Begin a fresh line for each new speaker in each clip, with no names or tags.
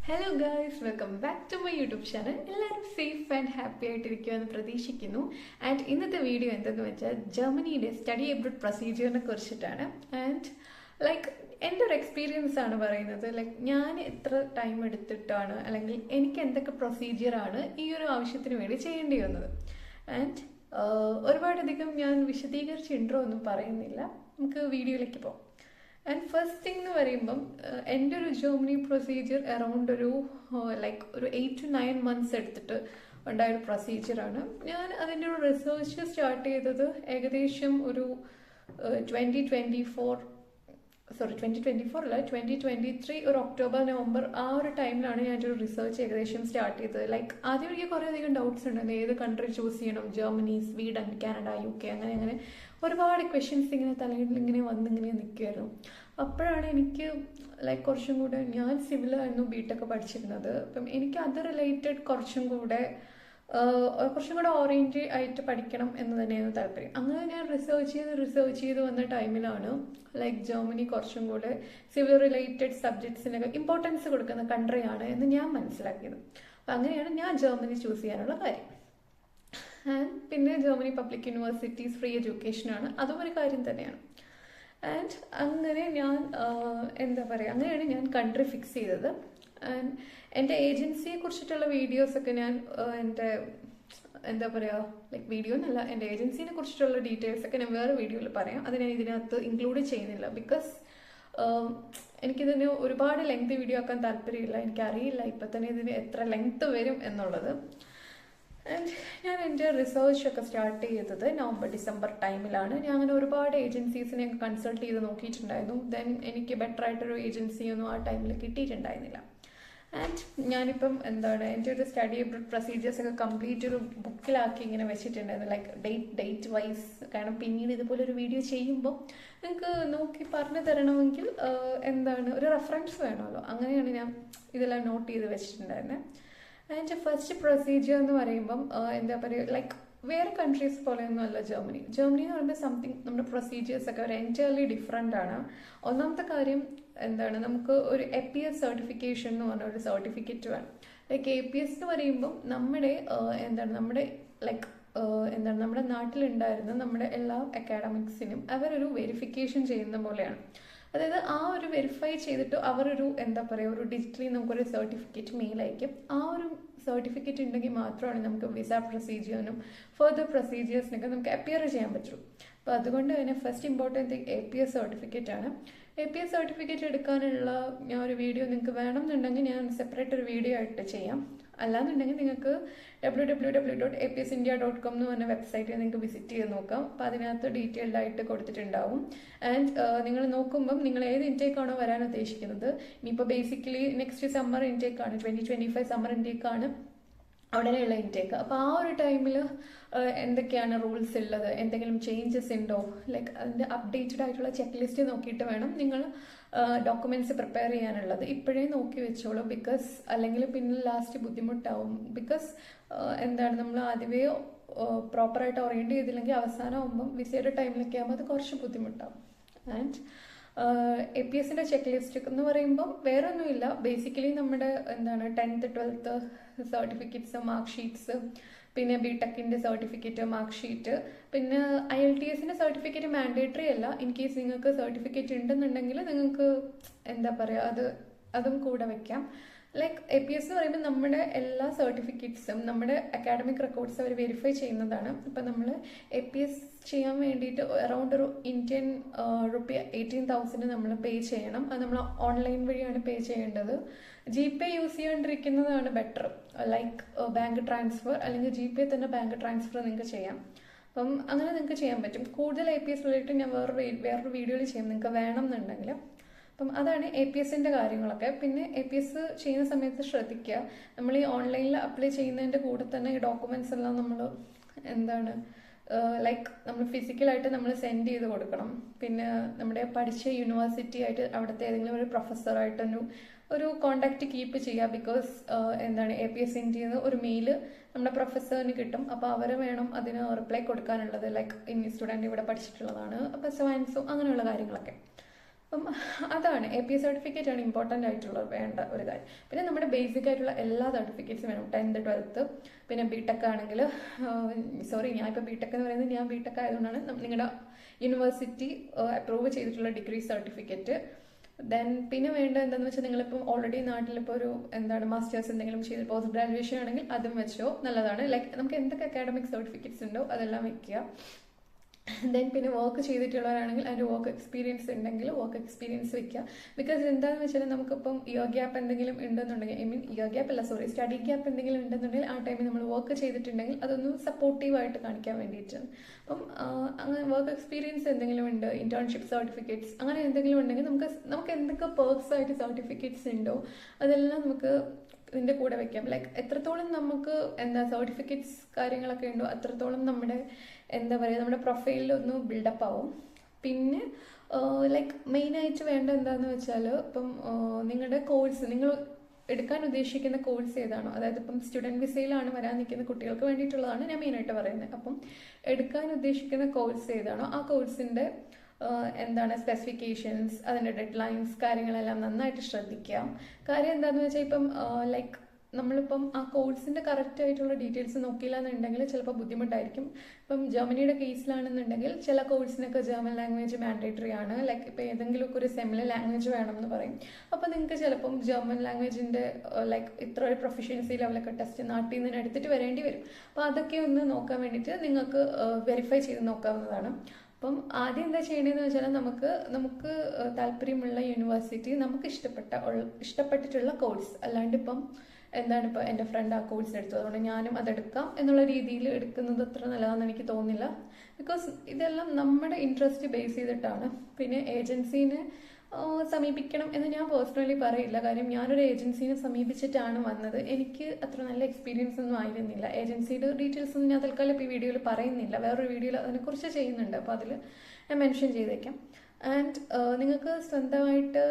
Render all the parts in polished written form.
Hello guys, welcome back to my YouTube channel. എല്ലാവരും safe and happy ആയിട്ടിരിക്കുമെന്ന് പ്രതീക്ഷിക്കുന്നു. And ഇന്നത്തെ വീഡിയോ എന്തെന്ന് വെച്ചാൽ ജർമ്മനിയുടെ സ്റ്റഡി അബ്രോഡ് പ്രൊസീജിയറിനെ കുറിച്ചിട്ടാണ്. ആൻഡ് ലൈക്ക് എൻ്റെ ഒരു എക്സ്പീരിയൻസ് ആണ് പറയുന്നത്. ലൈക്ക് ഞാൻ എത്ര ടൈം എടുത്തിട്ടാണ് അല്ലെങ്കിൽ എനിക്ക് എന്തൊക്കെ പ്രൊസീജിയറാണ് ഈ ഒരു ആവശ്യത്തിന് വേണ്ടി ചെയ്യേണ്ടി വന്നത്. ആൻഡ് ഒരുപാടധികം ഞാൻ വിശദീകരിച്ച് ഇൻട്രോ ഒന്നും പറയുന്നില്ല, നമുക്ക് വീഡിയോയിലേക്ക് പോകാം. ആൻഡ് ഫസ്റ്റ് തിങ് എന്ന് പറയുമ്പം എൻ്റെ ഒരു ജർമ്മനി പ്രൊസീജിയർ അറൗണ്ട് ഒരു ഒരു 8 to 9 months എടുത്തിട്ട് ഉണ്ടായൊരു പ്രൊസീജിയറാണ്. ഞാൻ അതിൻ്റെ ഒരു റിസർച്ച് സ്റ്റാർട്ട് ചെയ്തത് ഏകദേശം ഒരു 2024 അല്ല 2023 ഒരു ഒക്ടോബർ നവംബർ ആ ഒരു ടൈമിലാണ് ഞാൻ ഒരു റിസർച്ച് ഏകദേശം സ്റ്റാർട്ട് ചെയ്തത്. ലൈക്ക് ആദ്യം എനിക്ക് കുറേ അധികം ഡൗട്ട്സ് ഉണ്ടായിരുന്നു, ഏത് കൺട്രി ചൂസ് ചെയ്യണം, ജർമ്മനി, സ്വീഡൻ, കാനഡ, UK, അങ്ങനെ ഒരുപാട് ക്വസ്റ്റ്യൻസ് ഇങ്ങനെ തലയിൽ ഇങ്ങനെ നിൽക്കുമായിരുന്നു. അപ്പോഴാണ് എനിക്ക് ലൈക്ക് കുറച്ചും കൂടെ, ഞാൻ സിവിലായിരുന്നു ബിടെക് പഠിച്ചിരുന്നത്, അപ്പം എനിക്ക് അത് റിലേറ്റഡ് കുറച്ചും കൂടെ ഓറിയൻറ്റ് ആയിട്ട് പഠിക്കണം എന്ന് തന്നെയായിരുന്നു താല്പര്യം. അങ്ങനെ ഞാൻ റിസർച്ച് ചെയ്ത് വന്ന ടൈമിലാണ് ലൈക്ക് ജർമ്മനി കുറച്ചും കൂടെ സിവിൽ റിലേറ്റഡ് സബ്ജക്ട്സിനൊക്കെ ഇമ്പോർട്ടൻസ് കൊടുക്കുന്ന കൺട്രിയാണ് എന്ന് ഞാൻ മനസ്സിലാക്കിയത്. അപ്പം അങ്ങനെയാണ് ഞാൻ ജർമ്മനി ചൂസ് ചെയ്യാനുള്ള കാര്യം. ആൻഡ് പിന്നെ ജർമ്മനി പബ്ലിക് യൂണിവേഴ്സിറ്റീസ് ഫ്രീ എഡ്യൂക്കേഷനാണ്, അതും ഒരു കാര്യം തന്നെയാണ്. ആൻഡ് അങ്ങനെ ഞാൻ അങ്ങനെയാണ് ഞാൻ കൺട്രി ഫിക്സ് ചെയ്തത്. ആൻഡ് എൻ്റെ ഏജൻസിയെ കുറിച്ചിട്ടുള്ള വീഡിയോസൊക്കെ ഞാൻ എൻ്റെ ലൈക്ക് വീഡിയോ എന്നല്ല, എൻ്റെ ഏജൻസിനെ കുറിച്ചിട്ടുള്ള ഡീറ്റെയിൽസൊക്കെ ഞാൻ വേറെ വീഡിയോയിൽ പറയാം. അത് ഞാൻ ഇതിനകത്ത് ഇൻക്ലൂഡ് ചെയ്യുന്നില്ല, ബിക്കോസ് എനിക്കിതിന് ഒരുപാട് ലെങ്ത് വീഡിയോ ആക്കാൻ താല്പര്യമില്ല. എനിക്കറിയില്ല ഇപ്പം തന്നെ ഇതിന് എത്ര ലെങ്ത് വരും എന്നുള്ളത്. ആൻഡ് ഞാൻ എൻ്റെ റിസർച്ചൊക്കെ സ്റ്റാർട്ട് ചെയ്തത് നവംബർ-ഡിസംബർ ടൈമിലാണ്. ഞാൻ അങ്ങനെ ഒരുപാട് ഏജൻസീസിനെ കൺസൾട്ട് ചെയ്ത് നോക്കിയിട്ടുണ്ടായിരുന്നു. ദെൻ എനിക്ക് ബെറ്റർ ആയിട്ടൊരു ഏജൻസിയൊന്നും ആ ടൈമിൽ കിട്ടിയിട്ടുണ്ടായിരുന്നില്ല. ആൻഡ് ഞാനിപ്പം എൻ്റെ ഒരു സ്റ്റഡി അബ്രോഡ് പ്രൊസീജിയേഴ്സ് ഒക്കെ കംപ്ലീറ്റ് ഒരു ബുക്കിലാക്കി ഇങ്ങനെ വെച്ചിട്ടുണ്ടായിരുന്നു, ലൈക്ക് ഡേറ്റ് വൈസ്. കാരണം പിന്നീട് ഇതുപോലെ ഒരു വീഡിയോ ചെയ്യുമ്പോൾ നിങ്ങൾക്ക് നോക്കി പറഞ്ഞു തരണമെങ്കിൽ ഒരു റെഫറൻസ് വേണമല്ലോ. അങ്ങനെയാണ് ഞാൻ ഇതെല്ലാം നോട്ട് ചെയ്ത് വെച്ചിട്ടുണ്ടായിരുന്നത്. ആൻഡ് ഫസ്റ്റ് പ്രൊസീജിയർ എന്ന് പറയുമ്പം ലൈക്ക് വേറെ കൺട്രീസ് പോലെയൊന്നും അല്ല ജർമ്മനി എന്ന് പറയുമ്പോൾ സംതിങ് നമ്മുടെ പ്രൊസീജിയേഴ്സ് ഒക്കെ ഒരു എൻറ്റയർലി ഡിഫറെൻ്റ് ആണ്. ഒന്നാമത്തെ കാര്യം നമുക്ക് ഒരു APS സർട്ടിഫിക്കേഷൻ എന്ന് പറഞ്ഞ ഒരു സർട്ടിഫിക്കറ്റ് വേണം. ലൈക്ക് APS എന്ന് പറയുമ്പം നമ്മുടെ നാട്ടിലുണ്ടായിരുന്ന നമ്മുടെ എല്ലാ അക്കാഡമിക്സിനും അവരൊരു വെരിഫിക്കേഷൻ ചെയ്യുന്ന പോലെയാണ്. അതായത് ആ ഒരു വെരിഫൈ ചെയ്തിട്ട് അവരൊരു ഒരു ഡിജിറ്റലി നമുക്കൊരു സർട്ടിഫിക്കറ്റ് മെയിൽ അയക്കും. ആ ഒരു സർട്ടിഫിക്കറ്റ് ഉണ്ടെങ്കിൽ മാത്രമാണ് നമുക്ക് വിസ പ്രൊസീജിയറിനും ഫർദർ പ്രൊസീജിയേഴ്സിനൊക്കെ നമുക്ക് അപ്പിയർ ചെയ്യാൻ പറ്റുള്ളൂ. അപ്പോൾ അതുകൊണ്ട് തന്നെ first important thing APS certificate ആണ്. APS സർട്ടിഫിക്കറ്റ് എടുക്കാനുള്ള ഞാൻ ഒരു വീഡിയോ നിങ്ങൾക്ക് വേണമെന്നുണ്ടെങ്കിൽ ഞാൻ സെപ്പറേറ്റ് ഒരു വീഡിയോ ആയിട്ട് ചെയ്യാം. അല്ലാന്നുണ്ടെങ്കിൽ നിങ്ങൾക്ക് www.apsindia.com എന്ന് പറഞ്ഞ വെബ്സൈറ്റിൽ നിങ്ങൾക്ക് വിസിറ്റ് ചെയ്ത് നോക്കാം. അപ്പോൾ അതിനകത്ത് ഡീറ്റെയിൽഡ് ആയിട്ട് കൊടുത്തിട്ടുണ്ടാവും. ആൻഡ് നിങ്ങൾ നോക്കുമ്പം നിങ്ങൾ ഏത് ഇൻടേക്കാണോ വരാൻ ഉദ്ദേശിക്കുന്നത്, ഇനിയിപ്പോൾ ബേസിക്കലി നെക്സ്റ്റ് സമ്മർ ഇൻടേക്കാണ്, 2025 സമ്മർ ഇൻടേക്കാണ് ഉടനെയുള്ള ഇൻടേക്ക്. അപ്പോൾ ആ ഒരു ടൈമിൽ എന്തൊക്കെയാണ് റൂൾസ് ഉള്ളത്, എന്തെങ്കിലും ചേഞ്ചസ് ഉണ്ടോ, ലൈക്ക് അതിൻ്റെ അപ്ഡേറ്റഡ് ആയിട്ടുള്ള ചെക്ക് ലിസ്റ്റ് നോക്കിയിട്ട് വേണം നിങ്ങൾ ഡോക്യുമെൻറ്റ്സ് പ്രിപ്പയർ ചെയ്യാനുള്ളത്. ഇപ്പോഴേ നോക്കി വെച്ചോളൂ, ബിക്കോസ് അല്ലെങ്കിൽ പിന്നെ ലാസ്റ്റ് ബുദ്ധിമുട്ടാവും. ബിക്കോസ് നമ്മൾ ആദ്യമേ പ്രോപ്പറായിട്ട് ഓറിയൻറ്റ് ചെയ്തില്ലെങ്കിൽ അവസാനമാകുമ്പം വിസയുടെ ടൈമിലൊക്കെ ആകുമ്പോൾ അത് കുറച്ച് ബുദ്ധിമുട്ടാവും. ആൻഡ് APSൻ്റെ ചെക്ക് ലിസ്റ്റ് എന്ന് പറയുമ്പം വേറെ ഒന്നുമില്ല, ബേസിക്കലി നമ്മുടെ 10th 12th certificates, mark sheets, പിന്നെ BTechൻ്റെ സർട്ടിഫിക്കറ്റ്, മാർക്ക് ഷീറ്റ്, പിന്നെ IELTSൻ്റെ സർട്ടിഫിക്കറ്റ് മാൻഡേറ്ററി അല്ല. ഇൻ കേസ് നിങ്ങൾക്ക് സർട്ടിഫിക്കറ്റ് ഉണ്ടെന്നുണ്ടെങ്കിൽ നിങ്ങൾക്ക് അതും കൂടെ വെക്കാം. ലൈക്ക് APS എന്ന് പറയുമ്പോൾ നമ്മുടെ എല്ലാ സർട്ടിഫിക്കറ്റ്സും നമ്മുടെ അക്കാഡമിക് റെക്കോർഡ്സ് അവർ വെരിഫൈ ചെയ്യുന്നതാണ്. ഇപ്പം നമ്മൾ APS ചെയ്യാൻ വേണ്ടിയിട്ട് അറൗണ്ട് ഒരു ഇന്ത്യൻ റുപ്പി 18,000 നമ്മൾ പേ ചെയ്യണം. അത് നമ്മൾ ഓൺലൈൻ വഴിയാണ് പേ ചെയ്യേണ്ടത്. GPay യൂസ് ചെയ്യാണ്ടിരിക്കുന്നതാണ് ബെറ്റർ, ലൈക്ക് ബാങ്ക് ട്രാൻസ്ഫർ അല്ലെങ്കിൽ GPay തന്നെ ബാങ്ക് ട്രാൻസ്ഫർ നിങ്ങൾക്ക് ചെയ്യാം. അപ്പം അങ്ങനെ നിങ്ങൾക്ക് ചെയ്യാൻ പറ്റും. കൂടുതൽ APS റിലേറ്റഡ് ഞാൻ വേറൊരു വീഡിയോയിൽ ചെയ്യാം നിങ്ങൾക്ക് വേണം എന്നുണ്ടെങ്കിൽ. അപ്പം അതാണ് APSൻ്റെ കാര്യങ്ങളൊക്കെ. പിന്നെ APS ചെയ്യുന്ന സമയത്ത് ശ്രദ്ധിക്കുക, നമ്മൾ ഈ ഓൺലൈനിൽ അപ്ലൈ ചെയ്യുന്നതിൻ്റെ കൂടെ തന്നെ ഈ ഡോക്യുമെൻറ്റ്സ് എല്ലാം നമ്മൾ ലൈക്ക് നമ്മൾ ഫിസിക്കലായിട്ട് നമ്മൾ സെൻഡ് ചെയ്ത് കൊടുക്കണം. പിന്നെ നമ്മുടെ പഠിച്ച യൂണിവേഴ്സിറ്റി ആയിട്ട് അവിടുത്തെ ഏതെങ്കിലും ഒരു പ്രൊഫസറായിട്ടൊരു കോണ്ടാക്ട് കീപ്പ് ചെയ്യുക. ബിക്കോസ് APS ഇന്ത്യയിൽ ഒരു മെയില് നമ്മുടെ പ്രൊഫസറിന് കിട്ടും. അപ്പോൾ അവർ വേണം അതിന് റിപ്ലൈ കൊടുക്കാനുള്ളത്, ലൈക്ക് ഇനി സ്റ്റുഡൻറ്റ് ഇവിടെ പഠിച്ചിട്ടുള്ളതാണ്, അപ്പോൾ സോ അങ്ങനെയുള്ള കാര്യങ്ങളൊക്കെ. അപ്പം അതാണ് APA സർട്ടിഫിക്കറ്റ് ആണ് ഇമ്പോർട്ടൻ്റ് ആയിട്ടുള്ള വേണ്ട ഒരു കാര്യം. പിന്നെ നമ്മുടെ ബേസിക് ആയിട്ടുള്ള എല്ലാ സർട്ടിഫിക്കറ്റ്സും വേണം, 10th 12th. പിന്നെ BTech ആണെങ്കിൽ, സോറി ഞാൻ ഇപ്പോൾ BTech എന്ന് പറയുന്നത് ഞാൻ BTech ആയതുകൊണ്ടാണ്, നിങ്ങളുടെ യൂണിവേഴ്സിറ്റി അപ്രൂവ് ചെയ്തിട്ടുള്ള ഡിഗ്രി സർട്ടിഫിക്കറ്റ്. ദെൻ പിന്നെ വേണ്ട എന്താണെന്ന് വെച്ചാൽ, നിങ്ങളിപ്പം ഓൾറെഡി നാട്ടിലിപ്പോൾ ഒരു മാസ്റ്റേഴ്സ് എന്തെങ്കിലും ചെയ്ത് പോസ്റ്റ് ഗ്രാജുവേഷൻ ആണെങ്കിൽ അതും വെച്ചോ, നല്ലതാണ്. ലൈക്ക് നമുക്ക് എന്തൊക്കെ അക്കാഡമിക് സർട്ടിഫിക്കറ്റ്സ് ഉണ്ടോ അതെല്ലാം വെക്കുക. ദെൻ പിന്നെ വർക്ക് ചെയ്തിട്ടുള്ളവരാണെങ്കിൽ അതിൻ്റെ വർക്ക് എക്സ്പീരിയൻസ് ഉണ്ടെങ്കിൽ വർക്ക് എക്സ്പീരിയൻസ് വെക്കുക. ബിക്കോസ് എന്താണെന്ന് വെച്ചാൽ, നമുക്കിപ്പം ഇയർ ഗ്യാപ്പ് എന്തെങ്കിലും ഉണ്ടെന്നുണ്ടെങ്കിൽ, ഇയർ ഗ്യാപ്പ് അല്ല, സോറി, സ്റ്റഡി ഗ്യാപ്പ് എന്തെങ്കിലും ഉണ്ടെന്നുണ്ടെങ്കിൽ ആ ടൈമിൽ നമ്മൾ വർക്ക് ചെയ്തിട്ടുണ്ടെങ്കിൽ അതൊന്ന് സപ്പോർട്ടീവായിട്ട് കാണിക്കാൻ വേണ്ടിയിട്ടാണ്. അപ്പം അങ്ങനെ വർക്ക് എക്സ്പീരിയൻസ് എന്തെങ്കിലും ഉണ്ട്, ഇന്റേൺഷിപ്പ് സർട്ടിഫിക്കറ്റ്സ് അങ്ങനെ എന്തെങ്കിലും ഉണ്ടെങ്കിൽ നമുക്ക് എന്തൊക്കെ പേർക്സ് ആയിട്ട് സർട്ടിഫിക്കറ്റ്സ് ഉണ്ടോ അതെല്ലാം നമുക്ക് ഇതിൻ്റെ കൂടെ വെക്കാം. ലൈക്ക് എത്രത്തോളം നമുക്ക് സർട്ടിഫിക്കറ്റ്സ് കാര്യങ്ങളൊക്കെ ഉണ്ടോ അത്രത്തോളം നമ്മുടെ നമ്മുടെ പ്രൊഫൈലിലൊന്ന് ബിൽഡപ്പ് ആവും. പിന്നെ ലൈക്ക് മെയിനായിട്ട് വേണ്ട എന്താണെന്ന് വെച്ചാൽ, ഇപ്പം നിങ്ങളുടെ കോഴ്സ്, നിങ്ങൾ എടുക്കാൻ ഉദ്ദേശിക്കുന്ന കോഴ്സ് ഏതാണോ, അതായത് ഇപ്പം സ്റ്റുഡൻറ് വിസയിലാണ് വരാൻ നിൽക്കുന്ന കുട്ടികൾക്ക് വേണ്ടിയിട്ടുള്ളതാണ് ഞാൻ മെയിനായിട്ട് പറയുന്നത്. അപ്പം എടുക്കാൻ ഉദ്ദേശിക്കുന്ന കോഴ്സ് ഏതാണോ ആ കോഴ്സിൻ്റെ സ്പെസിഫിക്കേഷൻസ്, അതിൻ്റെ ഡെഡ് ലൈൻസ് കാര്യങ്ങളെല്ലാം നന്നായിട്ട് ശ്രദ്ധിക്കാം. കാര്യം എന്താണെന്ന് വെച്ചാൽ, ഇപ്പം ലൈക്ക് നമ്മളിപ്പം ആ കോഴ്സിൻ്റെ കറക്റ്റ് ആയിട്ടുള്ള ഡീറ്റെയിൽസ് നോക്കിയില്ല എന്നുണ്ടെങ്കിൽ ചിലപ്പോൾ ബുദ്ധിമുട്ടായിരിക്കും. ഇപ്പം ജർമ്മനിയുടെ കേസിലാണെന്നുണ്ടെങ്കിൽ ചില കോഴ്സിനൊക്കെ ജർമ്മൻ ലാംഗ്വേജ് മാൻഡേറ്ററി ആണ്. ലൈക്ക് ഇപ്പോൾ ഏതെങ്കിലുമൊക്കെ ഒരു സെമ്മിൽ ലാംഗ്വേജ് വേണമെന്ന് പറയും. അപ്പോൾ നിങ്ങൾക്ക് ചിലപ്പം ജർമ്മൻ ലാംഗ്വേജിൻ്റെ ലൈക്ക് ഇത്ര ഒരു പ്രൊഫഷ്യൻസി ലെവലൊക്കെ ടെസ്റ്റ് നാട്ടിൽ നിന്ന് എടുത്തിട്ട് വരേണ്ടി വരും. അപ്പോൾ അതൊക്കെ ഒന്ന് നോക്കാൻ വേണ്ടിയിട്ട് നിങ്ങൾക്ക് വെരിഫൈ ചെയ്ത് നോക്കാവുന്നതാണ്. അപ്പം ആദ്യം എന്താ ചെയ്യേണ്ടതെന്ന് വെച്ചാൽ, നമുക്ക് താല്പര്യമുള്ള യൂണിവേഴ്സിറ്റി, നമുക്ക് ഇഷ്ടപ്പെട്ടിട്ടുള്ള കോഴ്സ്, അല്ലാണ്ട് ഇപ്പം ഇപ്പോൾ എൻ്റെ ഫ്രണ്ട് ആ കോഴ്സ് എടുത്തു അതുകൊണ്ട് ഞാനും അതെടുക്കാം എന്നുള്ള രീതിയിൽ എടുക്കുന്നത് അത്ര നല്ലതാണെന്ന് എനിക്ക് തോന്നുന്നില്ല. ബിക്കോസ് ഇതെല്ലാം നമ്മുടെ ഇൻട്രസ്റ്റ് ബേസ് ചെയ്തിട്ടാണ്. പിന്നെ ഏജൻസീനെ സമീപിക്കണം എന്ന് ഞാൻ പേഴ്സണലി പറയില്ല. കാര്യം ഞാനൊരു ഏജൻസീനെ സമീപിച്ചിട്ടാണ് വന്നത്. എനിക്ക് അത്ര നല്ല എക്സ്പീരിയൻസ് ഒന്നും ആയിരുന്നില്ല. ഏജൻസിയുടെ ഡീറ്റെയിൽസ് ഒന്നും ഞാൻ തൽക്കാലം ഇപ്പോൾ ഈ വീഡിയോയിൽ പറയുന്നില്ല. വേറൊരു വീഡിയോയിൽ അതിനെക്കുറിച്ച് ചെയ്യുന്നുണ്ട്, അപ്പോൾ അതിൽ ഞാൻ മെൻഷൻ ചെയ്തേക്കാം. ആൻഡ് നിങ്ങൾക്ക് സ്വന്തമായിട്ട്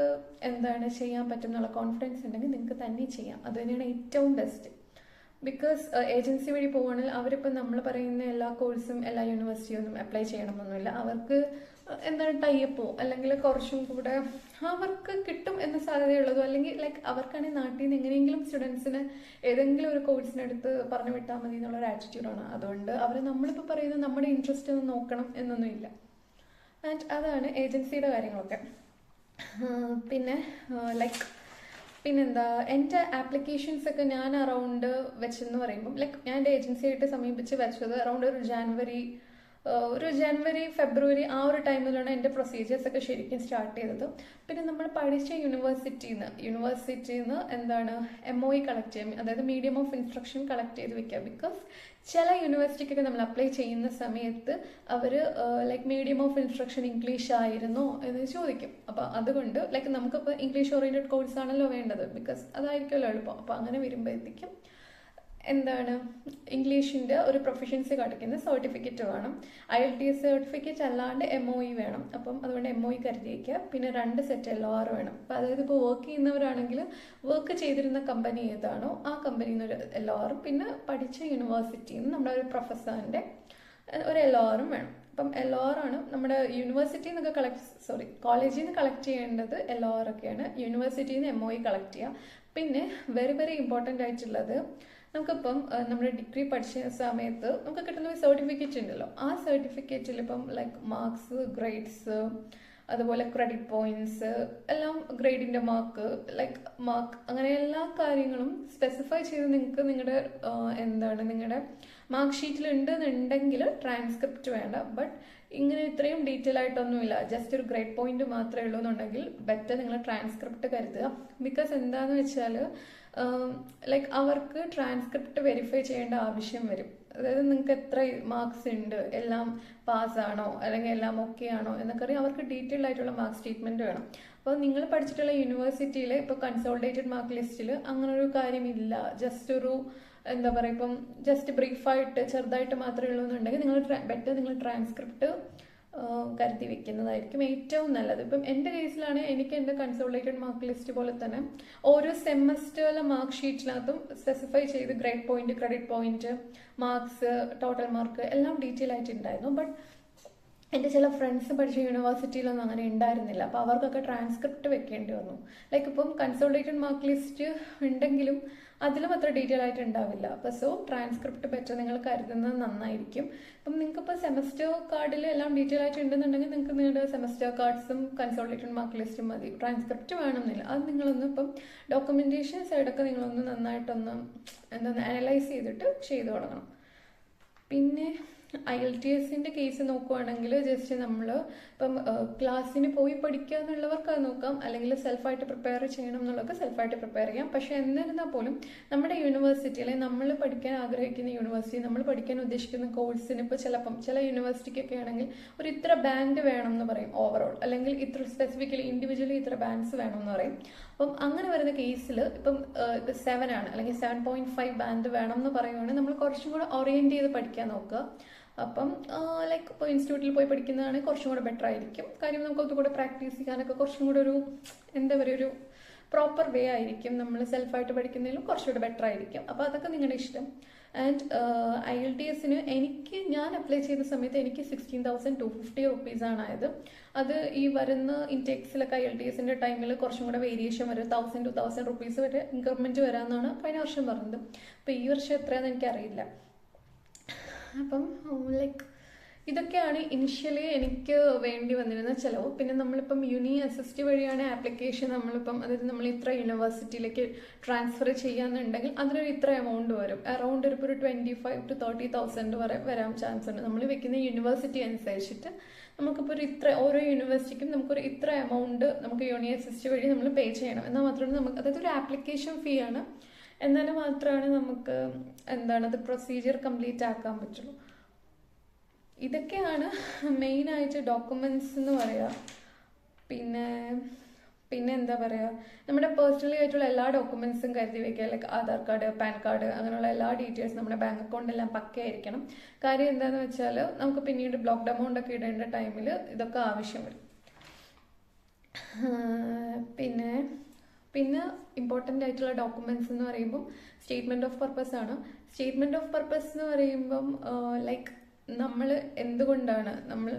ചെയ്യാൻ പറ്റും എന്നുള്ള കോൺഫിഡൻസ് ഉണ്ടെങ്കിൽ നിങ്ങൾക്ക് തന്നെ ചെയ്യാം. അത് തന്നെയാണ് ഏറ്റവും ബെസ്റ്റ്. ബിക്കോസ് ഏജൻസി വഴി പോകുകയാണെങ്കിൽ അവരിപ്പോൾ നമ്മൾ പറയുന്ന എല്ലാ കോഴ്സും എല്ലാ യൂണിവേഴ്സിറ്റിയൊന്നും അപ്ലൈ ചെയ്യണമെന്നൊന്നുമില്ല. അവർക്ക് ടൈപ്പോ അല്ലെങ്കിൽ കുറച്ചും കൂടെ അവർക്ക് കിട്ടും എന്ന സാധ്യതയുള്ളതോ, അല്ലെങ്കിൽ ലൈക്ക് അവർക്കാണെങ്കിൽ നാട്ടിൽ നിന്ന് എങ്ങനെയെങ്കിലും സ്റ്റുഡൻസിന് ഏതെങ്കിലും ഒരു കോഴ്സിനെടുത്ത് പറഞ്ഞു വിട്ടാൽ മതി എന്നുള്ളൊരു ആറ്റിറ്റ്യൂഡാണ്. അതുകൊണ്ട് അവർ നമ്മളിപ്പോൾ പറയുന്നത് നമ്മുടെ ഇൻട്രസ്റ്റ് ഒന്ന് നോക്കണം എന്നൊന്നുമില്ല. ആൻഡ് അതാണ് ഏജൻസിയുടെ കാര്യങ്ങളൊക്കെ. പിന്നെ ലൈക്ക് പിന്നെന്താ, എൻ്റെ ആപ്ലിക്കേഷൻസ് ഒക്കെ ഞാൻ അറൗണ്ട് വെച്ചെന്ന് പറയുമ്പം, ലൈക്ക് ഞാൻ എൻ്റെ ഏജൻസിയായിട്ട് സമീപിച്ച് വെച്ചത് അറൗണ്ട് ഒരു ജനുവരി ഫെബ്രുവരി ആ ഒരു ടൈമിലാണ് എൻ്റെ പ്രൊസീജിയേഴ്സ് ഒക്കെ ശരിക്കും സ്റ്റാർട്ട് ചെയ്തത്. പിന്നെ നമ്മൾ പഠിച്ച യൂണിവേഴ്സിറ്റിയിൽ നിന്ന് MOE കളക്ട് ചെയ്യും, അതായത് മീഡിയം ഓഫ് ഇൻസ്ട്രക്ഷൻ കളക്ട് ചെയ്ത് വെക്കുക. ബിക്കോസ് ചില യൂണിവേഴ്സിറ്റിക്കൊക്കെ നമ്മൾ അപ്ലൈ ചെയ്യുന്ന സമയത്ത് അവർ like medium of instruction English ആയിരുന്നോ എന്ന് ചോദിക്കും. അപ്പോൾ അതുകൊണ്ട് ലൈക്ക് നമുക്കിപ്പോൾ ഇംഗ്ലീഷ് ഓറിയൻറ്റഡ് കോഴ്സ് ആണല്ലോ വേണ്ടത്, ബിക്കോസ് അതായിരിക്കുമല്ലോ എളുപ്പം. അപ്പോൾ അങ്ങനെ വരുമ്പോഴത്തേക്കും ഇംഗ്ലീഷിൻ്റെ ഒരു പ്രൊഫഷ്യൻസി കാണിക്കുന്ന സർട്ടിഫിക്കറ്റ് വേണം. IELTS സർട്ടിഫിക്കറ്റ് അല്ലാണ്ട് MOE വേണം. അപ്പം അതുകൊണ്ട് MOE കരുതി വയ്ക്കുക. പിന്നെ 2 സെറ്റ് LOR വേണം. അപ്പോൾ അതായത് ഇപ്പോൾ വർക്ക് ചെയ്യുന്നവരാണെങ്കിൽ വർക്ക് ചെയ്തിരുന്ന കമ്പനി ഏതാണോ ആ കമ്പനിയിൽ നിന്ന് ഒരു LOR, പിന്നെ പഠിച്ച യൂണിവേഴ്സിറ്റിയിൽ നിന്ന് നമ്മുടെ ഒരു പ്രൊഫസറിൻ്റെ ഒരു LOR വേണം. അപ്പം LOR ആണ് നമ്മുടെ യൂണിവേഴ്സിറ്റിയിൽ നിന്നൊക്കെ കോളേജിൽ നിന്ന് കളക്ട് ചെയ്യേണ്ടത്. LOR ഒക്കെയാണ് യൂണിവേഴ്സിറ്റിയിൽ നിന്ന് MOE കളക്ട് ചെയ്യുക. പിന്നെ വെരി വെരി ഇമ്പോർട്ടൻ്റ് ആയിട്ടുള്ളത്, നമുക്കിപ്പം നമ്മുടെ ഡിഗ്രി പഠിച്ച സമയത്ത് നമുക്ക് കിട്ടുന്ന ഒരു സർട്ടിഫിക്കറ്റ് ഉണ്ടല്ലോ, ആ സർട്ടിഫിക്കറ്റിൽ ഇപ്പം ലൈക്ക് മാർക്സ്, ഗ്രേഡ്സ്, അതുപോലെ ക്രെഡിറ്റ് പോയിന്റ്സ് എല്ലാം, ഗ്രേഡിൻ്റെ മാർക്ക് അങ്ങനെ എല്ലാ കാര്യങ്ങളും സ്പെസിഫൈ ചെയ്ത് നിങ്ങൾക്ക് നിങ്ങളുടെ മാർക്ക് ഷീറ്റിൽ ഉണ്ടെന്നുണ്ടെങ്കിൽ ട്രാൻസ്ക്രിപ്റ്റ് വേണ്ട. ബട്ട് ഇങ്ങനെ ഇത്രയും ഡീറ്റെയിൽ ആയിട്ടൊന്നുമില്ല, ജസ്റ്റ് ഒരു ഗ്രേഡ് പോയിന്റ് മാത്രമേ ഉള്ളൂ എന്നുണ്ടെങ്കിൽ ബെറ്റർ നിങ്ങൾ ട്രാൻസ്ക്രിപ്റ്റ് കരുതുക. ബിക്കോസ് എന്താണെന്ന് വെച്ചാൽ ലൈക്ക് അവർക്ക് ട്രാൻസ്ക്രിപ്റ്റ് വെരിഫൈ ചെയ്യേണ്ട ആവശ്യം വരും. അതായത് നിങ്ങൾക്ക് എത്ര മാർക്സ് ഉണ്ട്, എല്ലാം പാസ്സാണോ അല്ലെങ്കിൽ എല്ലാം ഓക്കെ ആണോ എന്നൊക്കെ അറിയാം. അവർക്ക് ഡീറ്റെയിൽഡ് ആയിട്ടുള്ള മാർക്ക് സ്റ്റേറ്റ്മെന്റ് വേണം. അപ്പോൾ നിങ്ങൾ പഠിച്ചിട്ടുള്ള യൂണിവേഴ്സിറ്റിയിൽ ഇപ്പോൾ കൺസോളിഡേറ്റഡ് മാർക്ക് ലിസ്റ്റിൽ അങ്ങനെ ഒരു കാര്യമില്ല. ജസ്റ്റ് ഒരു ഇപ്പം ജസ്റ്റ് ബ്രീഫായിട്ട് ചെറുതായിട്ട് മാത്രമേ ഉള്ളൂ എന്നുണ്ടെങ്കിൽ നിങ്ങൾ ട്രാൻസ്ക്രിപ്റ്റ് കരുതി വെക്കുന്നതായിരിക്കും ഏറ്റവും നല്ലത്. ഇപ്പം എൻ്റെ കേസിലാണ് എനിക്ക് എൻ്റെ കൺസോളിഡേറ്റഡ് മാർക്ക് ലിസ്റ്റ് പോലെ തന്നെ ഓരോ സെമസ്റ്ററിലെ മാർക്ക് ഷീറ്റിനകത്തും സ്പെസിഫൈ ചെയ്ത് grade point, credit point, marks, total mark എല്ലാം ഡീറ്റെയിൽ ആയിട്ടുണ്ടായിരുന്നു. ബട്ട് എൻ്റെ ചില ഫ്രണ്ട്സ് പഠിച്ച യൂണിവേഴ്സിറ്റിയിലൊന്നും അങ്ങനെ ഉണ്ടായിരുന്നില്ല. അപ്പോൾ അവർക്കൊക്കെ ട്രാൻസ്ക്രിപ്റ്റ് വെക്കേണ്ടി വന്നു. ലൈക്ക് ഇപ്പം കൺസോളിഡേറ്റഡ് മാർക്ക് ലിസ്റ്റ് ഉണ്ടെങ്കിലും അതിലും അത്ര ഡീറ്റെയിൽ ആയിട്ട് ഉണ്ടാവില്ല. അപ്പോൾ സോ ട്രാൻസ്ക്രിപ്റ്റ് ബെറ്റർ നിങ്ങൾ കരുതുന്നത് നന്നായിരിക്കും. അപ്പം നിങ്ങൾക്കിപ്പോൾ സെമസ്റ്റർ കാർഡിൽ എല്ലാം ഡീറ്റെയിൽ ആയിട്ട് ഉണ്ടെന്നുണ്ടെങ്കിൽ നിങ്ങൾക്ക് നിങ്ങളുടെ സെമസ്റ്റർ കാർഡ്സും കൺസോളിഡേറ്റഡ് മാർക്ക് ലിസ്റ്റും മതി. ട്രാൻസ്ക്രിപ്റ്റ് വേണമെന്നില്ല. അത് നിങ്ങളൊന്ന് ഇപ്പം ഡോക്യുമെൻറ്റേഷൻ സൈഡൊക്കെ നിങ്ങളൊന്ന് നന്നായിട്ടൊന്ന് അനലൈസ് ചെയ്തിട്ട് ചെയ്തു തുടങ്ങണം. പിന്നെ IELTS കേസ് നോക്കുവാണെങ്കിൽ ജസ്റ്റ് നമ്മൾ ഇപ്പം ക്ലാസ്സിന് പോയി പഠിക്കുക എന്നുള്ളവർക്ക് അത് നോക്കാം, അല്ലെങ്കിൽ സെൽഫായിട്ട് പ്രിപ്പയർ ചെയ്യണം എന്നുള്ളവർക്ക് സെൽഫായിട്ട് പ്രിപ്പയർ ചെയ്യാം. പക്ഷേ എന്നിരുന്നാൽ പോലും നമ്മുടെ യൂണിവേഴ്സിറ്റി അല്ലെങ്കിൽ നമ്മൾ പഠിക്കാൻ ആഗ്രഹിക്കുന്ന യൂണിവേഴ്സിറ്റി, നമ്മൾ പഠിക്കാൻ ഉദ്ദേശിക്കുന്ന കോഴ്സിന് ഇപ്പോൾ ചില യൂണിവേഴ്സിറ്റിക്കൊക്കെ ആണെങ്കിൽ ഒരു ഇത്ര ബാൻഡ് വേണം എന്ന് പറയും ഓവറോൾ, അല്ലെങ്കിൽ ഇത്ര സ്പെസിഫിക്കലി ഇൻഡിവിജ്വലി ഇത്ര ബാൻഡ്സ് വേണം എന്ന് പറയും. അപ്പം അങ്ങനെ വരുന്ന കേസിൽ ഇപ്പം 7 ആണ് അല്ലെങ്കിൽ 7.5 ബാൻഡ് വേണം എന്ന് പറയുവാണെങ്കിൽ നമ്മൾ കുറച്ചും കൂടെ ഓറിയൻറ്റ് ചെയ്ത് പഠിക്കാൻ നോക്കുക. അപ്പം ലൈക്ക് ഇപ്പോൾ ഇൻസ്റ്റിറ്റ്യൂട്ടിൽ പോയി പഠിക്കുന്നതാണ് കുറച്ചും കൂടെ ബെറ്റർ ആയിരിക്കും. കാര്യം നമുക്ക് അതുകൂടെ പ്രാക്ടീസ് ചെയ്യാനൊക്കെ കുറച്ചും കൂടെ ഒരു എന്താ പറയുക ഒരു പ്രോപ്പർ വേ ആയിരിക്കും. നമ്മൾ സെൽഫായിട്ട് പഠിക്കുന്നതിലും കുറച്ചുകൂടെ ബെറ്റർ ആയിരിക്കും. അപ്പോൾ അതൊക്കെ നിങ്ങളുടെ ഇഷ്ടം. ആൻഡ് IELTS ഞാൻ അപ്ലൈ ചെയ്ത സമയത്ത് എനിക്ക് 16,250 റുപ്പീസാണ് ആയത്. അത് ഈ വരുന്ന ഇൻടേക്സിലൊക്കെ IELTS ടൈമിൽ കുറച്ചും കൂടെ വേരിയേഷൻ വരും. 1,000 to 1,000 റുപ്പീസ് വരെ ഇൻക്രിമെൻറ്റ് വരാമെന്നാണ് കഴിഞ്ഞ വർഷം പറഞ്ഞത്. അപ്പോൾ ഈ വർഷം എത്രയാണെന്ന് എനിക്കറിയില്ല. അപ്പം ലൈക്ക് ഇതൊക്കെയാണ് ഇനിഷ്യലി എനിക്ക് വേണ്ടി വന്നിരുന്ന ചിലവ്. പിന്നെ നമ്മളിപ്പം യൂണി അസിസ്റ്റ് വഴിയാണ് ആപ്ലിക്കേഷൻ നമ്മളിപ്പം, അതായത് നമ്മൾ ഇത്ര യൂണിവേഴ്സിറ്റിയിലേക്ക് ട്രാൻസ്ഫർ ചെയ്യാന്നുണ്ടെങ്കിൽ അതിനൊരു ഇത്ര എമൗണ്ട് വരും. അറൗണ്ട് ഒരു 25,000 to 30,000 വരെ വരാൻ ചാൻസ് ഉണ്ട്. നമ്മൾ വെക്കുന്ന യൂണിവേഴ്സിറ്റി അനുസരിച്ചിട്ട് നമുക്കിപ്പോൾ ഒരു ഇത്ര ഓരോ യൂണിവേഴ്സിറ്റിക്കും നമുക്കൊരു ഇത്ര എമൗണ്ട് നമുക്ക് യൂണി അസിസ്റ്റ് വഴി നമ്മൾ പേ ചെയ്യണം. എന്നാൽ മാത്രമേ നമുക്ക്, അതായത് ഒരു ആപ്ലിക്കേഷൻ ഫീ ആണ്, എന്നാലും മാത്രമാണ് നമുക്ക് അത് പ്രൊസീജിയർ കംപ്ലീറ്റ് ആക്കാൻ പറ്റുള്ളൂ. ഇതൊക്കെയാണ് മെയിനായിട്ട് ഡോക്യുമെൻറ്റ്സ് എന്ന് പറയുക. പിന്നെ എന്താ പറയുക, നമ്മുടെ പേഴ്സണലി ആയിട്ടുള്ള എല്ലാ ഡോക്യുമെൻറ്റ്സും കരുതി വയ്ക്കുക. Like Aadhaar card, pan card, അങ്ങനെയുള്ള എല്ലാ ഡീറ്റെയിൽസ്, നമ്മുടെ ബാങ്ക് അക്കൗണ്ട് എല്ലാം പക്കയായിരിക്കണം. കാര്യം എന്താണെന്ന് വെച്ചാൽ നമുക്ക് പിന്നീട് ബ്ലോക്ക്ഡ് എമൗണ്ട് ഒക്കെ ഇടേണ്ട ടൈമിൽ ഇതൊക്കെ ആവശ്യം വരും. പിന്നെ ഇമ്പോർട്ടൻ്റ് ആയിട്ടുള്ള ഡോക്യുമെൻറ്റ്സ് എന്ന് പറയുമ്പം സ്റ്റേറ്റ്മെൻറ്റ് ഓഫ് പർപ്പസ് ആണ്. സ്റ്റേറ്റ്മെൻറ്റ് ഓഫ് പർപ്പസ് എന്ന് പറയുമ്പം ലൈക്ക് നമ്മൾ എന്തുകൊണ്ടാണ് നമ്മൾ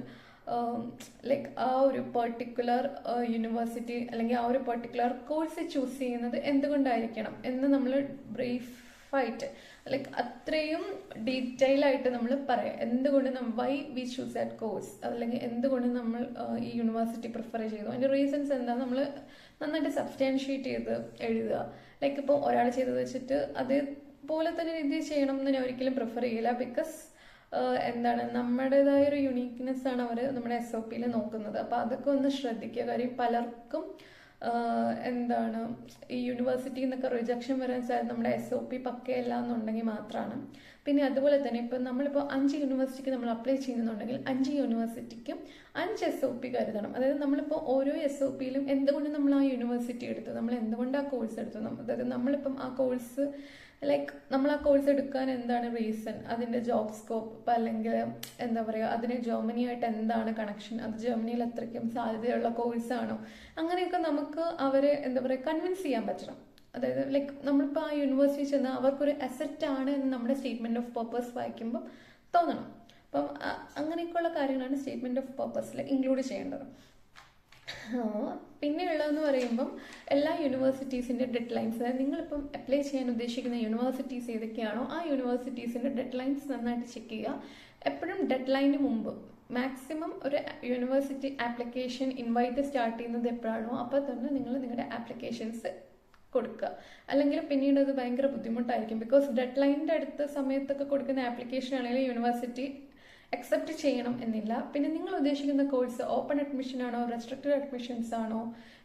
ലൈക്ക് ആ ഒരു പെർട്ടിക്കുലർ യൂണിവേഴ്സിറ്റി അല്ലെങ്കിൽ ആ ഒരു പെർട്ടിക്കുലർ കോഴ്സ് ചൂസ് ചെയ്യുന്നത് എന്തുകൊണ്ടായിരിക്കണം എന്ന് നമ്മൾ ബ്രീഫായിട്ട് ലൈക്ക് അത്രയും ഡീറ്റെയിൽ ആയിട്ട് നമ്മൾ പറയാം. എന്തുകൊണ്ട് why we choose that course, അല്ലെങ്കിൽ എന്തുകൊണ്ട് നമ്മൾ ഈ യൂണിവേഴ്സിറ്റി പ്രിഫർ ചെയ്തു, അതിൻ്റെ റീസൺസ് എന്താ നമ്മൾ നന്നായിട്ട് സബ്സ്റ്റാൻഷിയേറ്റ് ചെയ്ത് എഴുതുക. ലൈക്ക് ഇപ്പോൾ ഒരാൾ ചെയ്തത് വെച്ചിട്ട് അതേപോലെ തന്നെ രീതിയിൽ ചെയ്യണം എന്ന് ഞാൻ ഒരിക്കലും പ്രിഫർ ചെയ്യില്ല. ബിക്കോസ് നമ്മുടേതായ ഒരു യുണീക്നെസ് ആണ് അവർ നമ്മുടെ SOP നോക്കുന്നത്. അപ്പോൾ അതൊക്കെ ഒന്ന് ശ്രദ്ധിക്കുക. കാര്യം പലർക്കും ഈ യൂണിവേഴ്സിറ്റിയിൽ നിന്നൊക്കെ റിജക്ഷൻ വരാൻ സാധ്യത നമ്മുടെ SOP പക്കയല്ല എന്നുണ്ടെങ്കിൽ മാത്രമാണ്. പിന്നെ അതുപോലെ തന്നെ ഇപ്പം നമ്മളിപ്പോൾ 5 യൂണിവേഴ്സിറ്റിക്ക് നമ്മൾ അപ്ലൈ ചെയ്യുന്നുണ്ടെങ്കിൽ 5 യൂണിവേഴ്സിറ്റിക്കും 5 SOP കരുതണം. അതായത് നമ്മളിപ്പോൾ ഓരോ SOPയിലും എന്തുകൊണ്ട് നമ്മൾ ആ യൂണിവേഴ്സിറ്റി എടുത്തു, നമ്മൾ എന്തുകൊണ്ട് ആ കോഴ്സ് എടുത്തു, അതായത് നമ്മളിപ്പം ആ കോഴ്സ് ലൈക്ക് നമ്മൾ ആ കോഴ്സ് എടുക്കാൻ എന്താണ് റീസൺ, അതിൻ്റെ ജോബ് സ്കോപ്പ്, അല്ലെങ്കിൽ എന്താ പറയുക അതിന് ജർമ്മനിയായിട്ട് എന്താണ് കണക്ഷൻ, അത് ജർമ്മനിയിൽ എത്രയ്ക്കും സാധ്യതയുള്ള കോഴ്സാണോ, അങ്ങനെയൊക്കെ നമുക്ക് അവരെ കൺവിൻസ് ചെയ്യാൻ പറ്റണം. അതായത് ലൈക്ക് നമ്മളിപ്പോൾ ആ യൂണിവേഴ്സിറ്റി ചെന്ന് അവർക്കൊരു അസറ്റ് ആണ് എന്ന് നമ്മുടെ സ്റ്റേറ്റ്മെൻറ്റ് ഓഫ് പർപ്പസ് വായിക്കുമ്പോൾ തോന്നണം. അപ്പം അങ്ങനെയൊക്കെയുള്ള കാര്യങ്ങളാണ് സ്റ്റേറ്റ്മെൻറ്റ് ഓഫ് പർപ്പസിൽ ഇൻക്ലൂഡ് ചെയ്യേണ്ടത്. പിന്നെയുള്ളതെന്ന് പറയുമ്പം എല്ലാ യൂണിവേഴ്സിറ്റീസിൻ്റെ ഡെഡ് ലൈൻസ്, അതായത് നിങ്ങളിപ്പം അപ്ലൈ ചെയ്യാൻ ഉദ്ദേശിക്കുന്ന യൂണിവേഴ്സിറ്റീസ് ഏതൊക്കെയാണോ ആ യൂണിവേഴ്സിറ്റീസിൻ്റെ ഡെഡ് ലൈൻസ് നന്നായിട്ട് ചെക്ക് ചെയ്യുക. എപ്പോഴും ഡെഡ് ലൈനിന് മുമ്പ് മാക്സിമം ഒരു യൂണിവേഴ്സിറ്റി ആപ്ലിക്കേഷൻ ഇൻവൈറ്റ് സ്റ്റാർട്ട് ചെയ്യുന്നത് എപ്പോഴാണോ അപ്പോൾ തന്നെ നിങ്ങൾ നിങ്ങളുടെ ആപ്ലിക്കേഷൻസ് കൊടുക്കുക. അല്ലെങ്കിൽ പിന്നീട് അത് ഭയങ്കര ബുദ്ധിമുട്ടായിരിക്കും. ബിക്കോസ് ഡെഡ് ലൈനിൻ്റെ അടുത്ത സമയത്തൊക്കെ കൊടുക്കുന്ന ആപ്ലിക്കേഷൻ ആണെങ്കിൽ യൂണിവേഴ്സിറ്റി അക്സെപ്റ്റ് ചെയ്യണം എന്നില്ല. പിന്നെ നിങ്ങൾ ഉദ്ദേശിക്കുന്ന കോഴ്സ് ഓപ്പൺ അഡ്മിഷൻ ആണോ റെസ്ട്രിക്റ്റഡ് അഡ്മിഷൻസ് ആണോ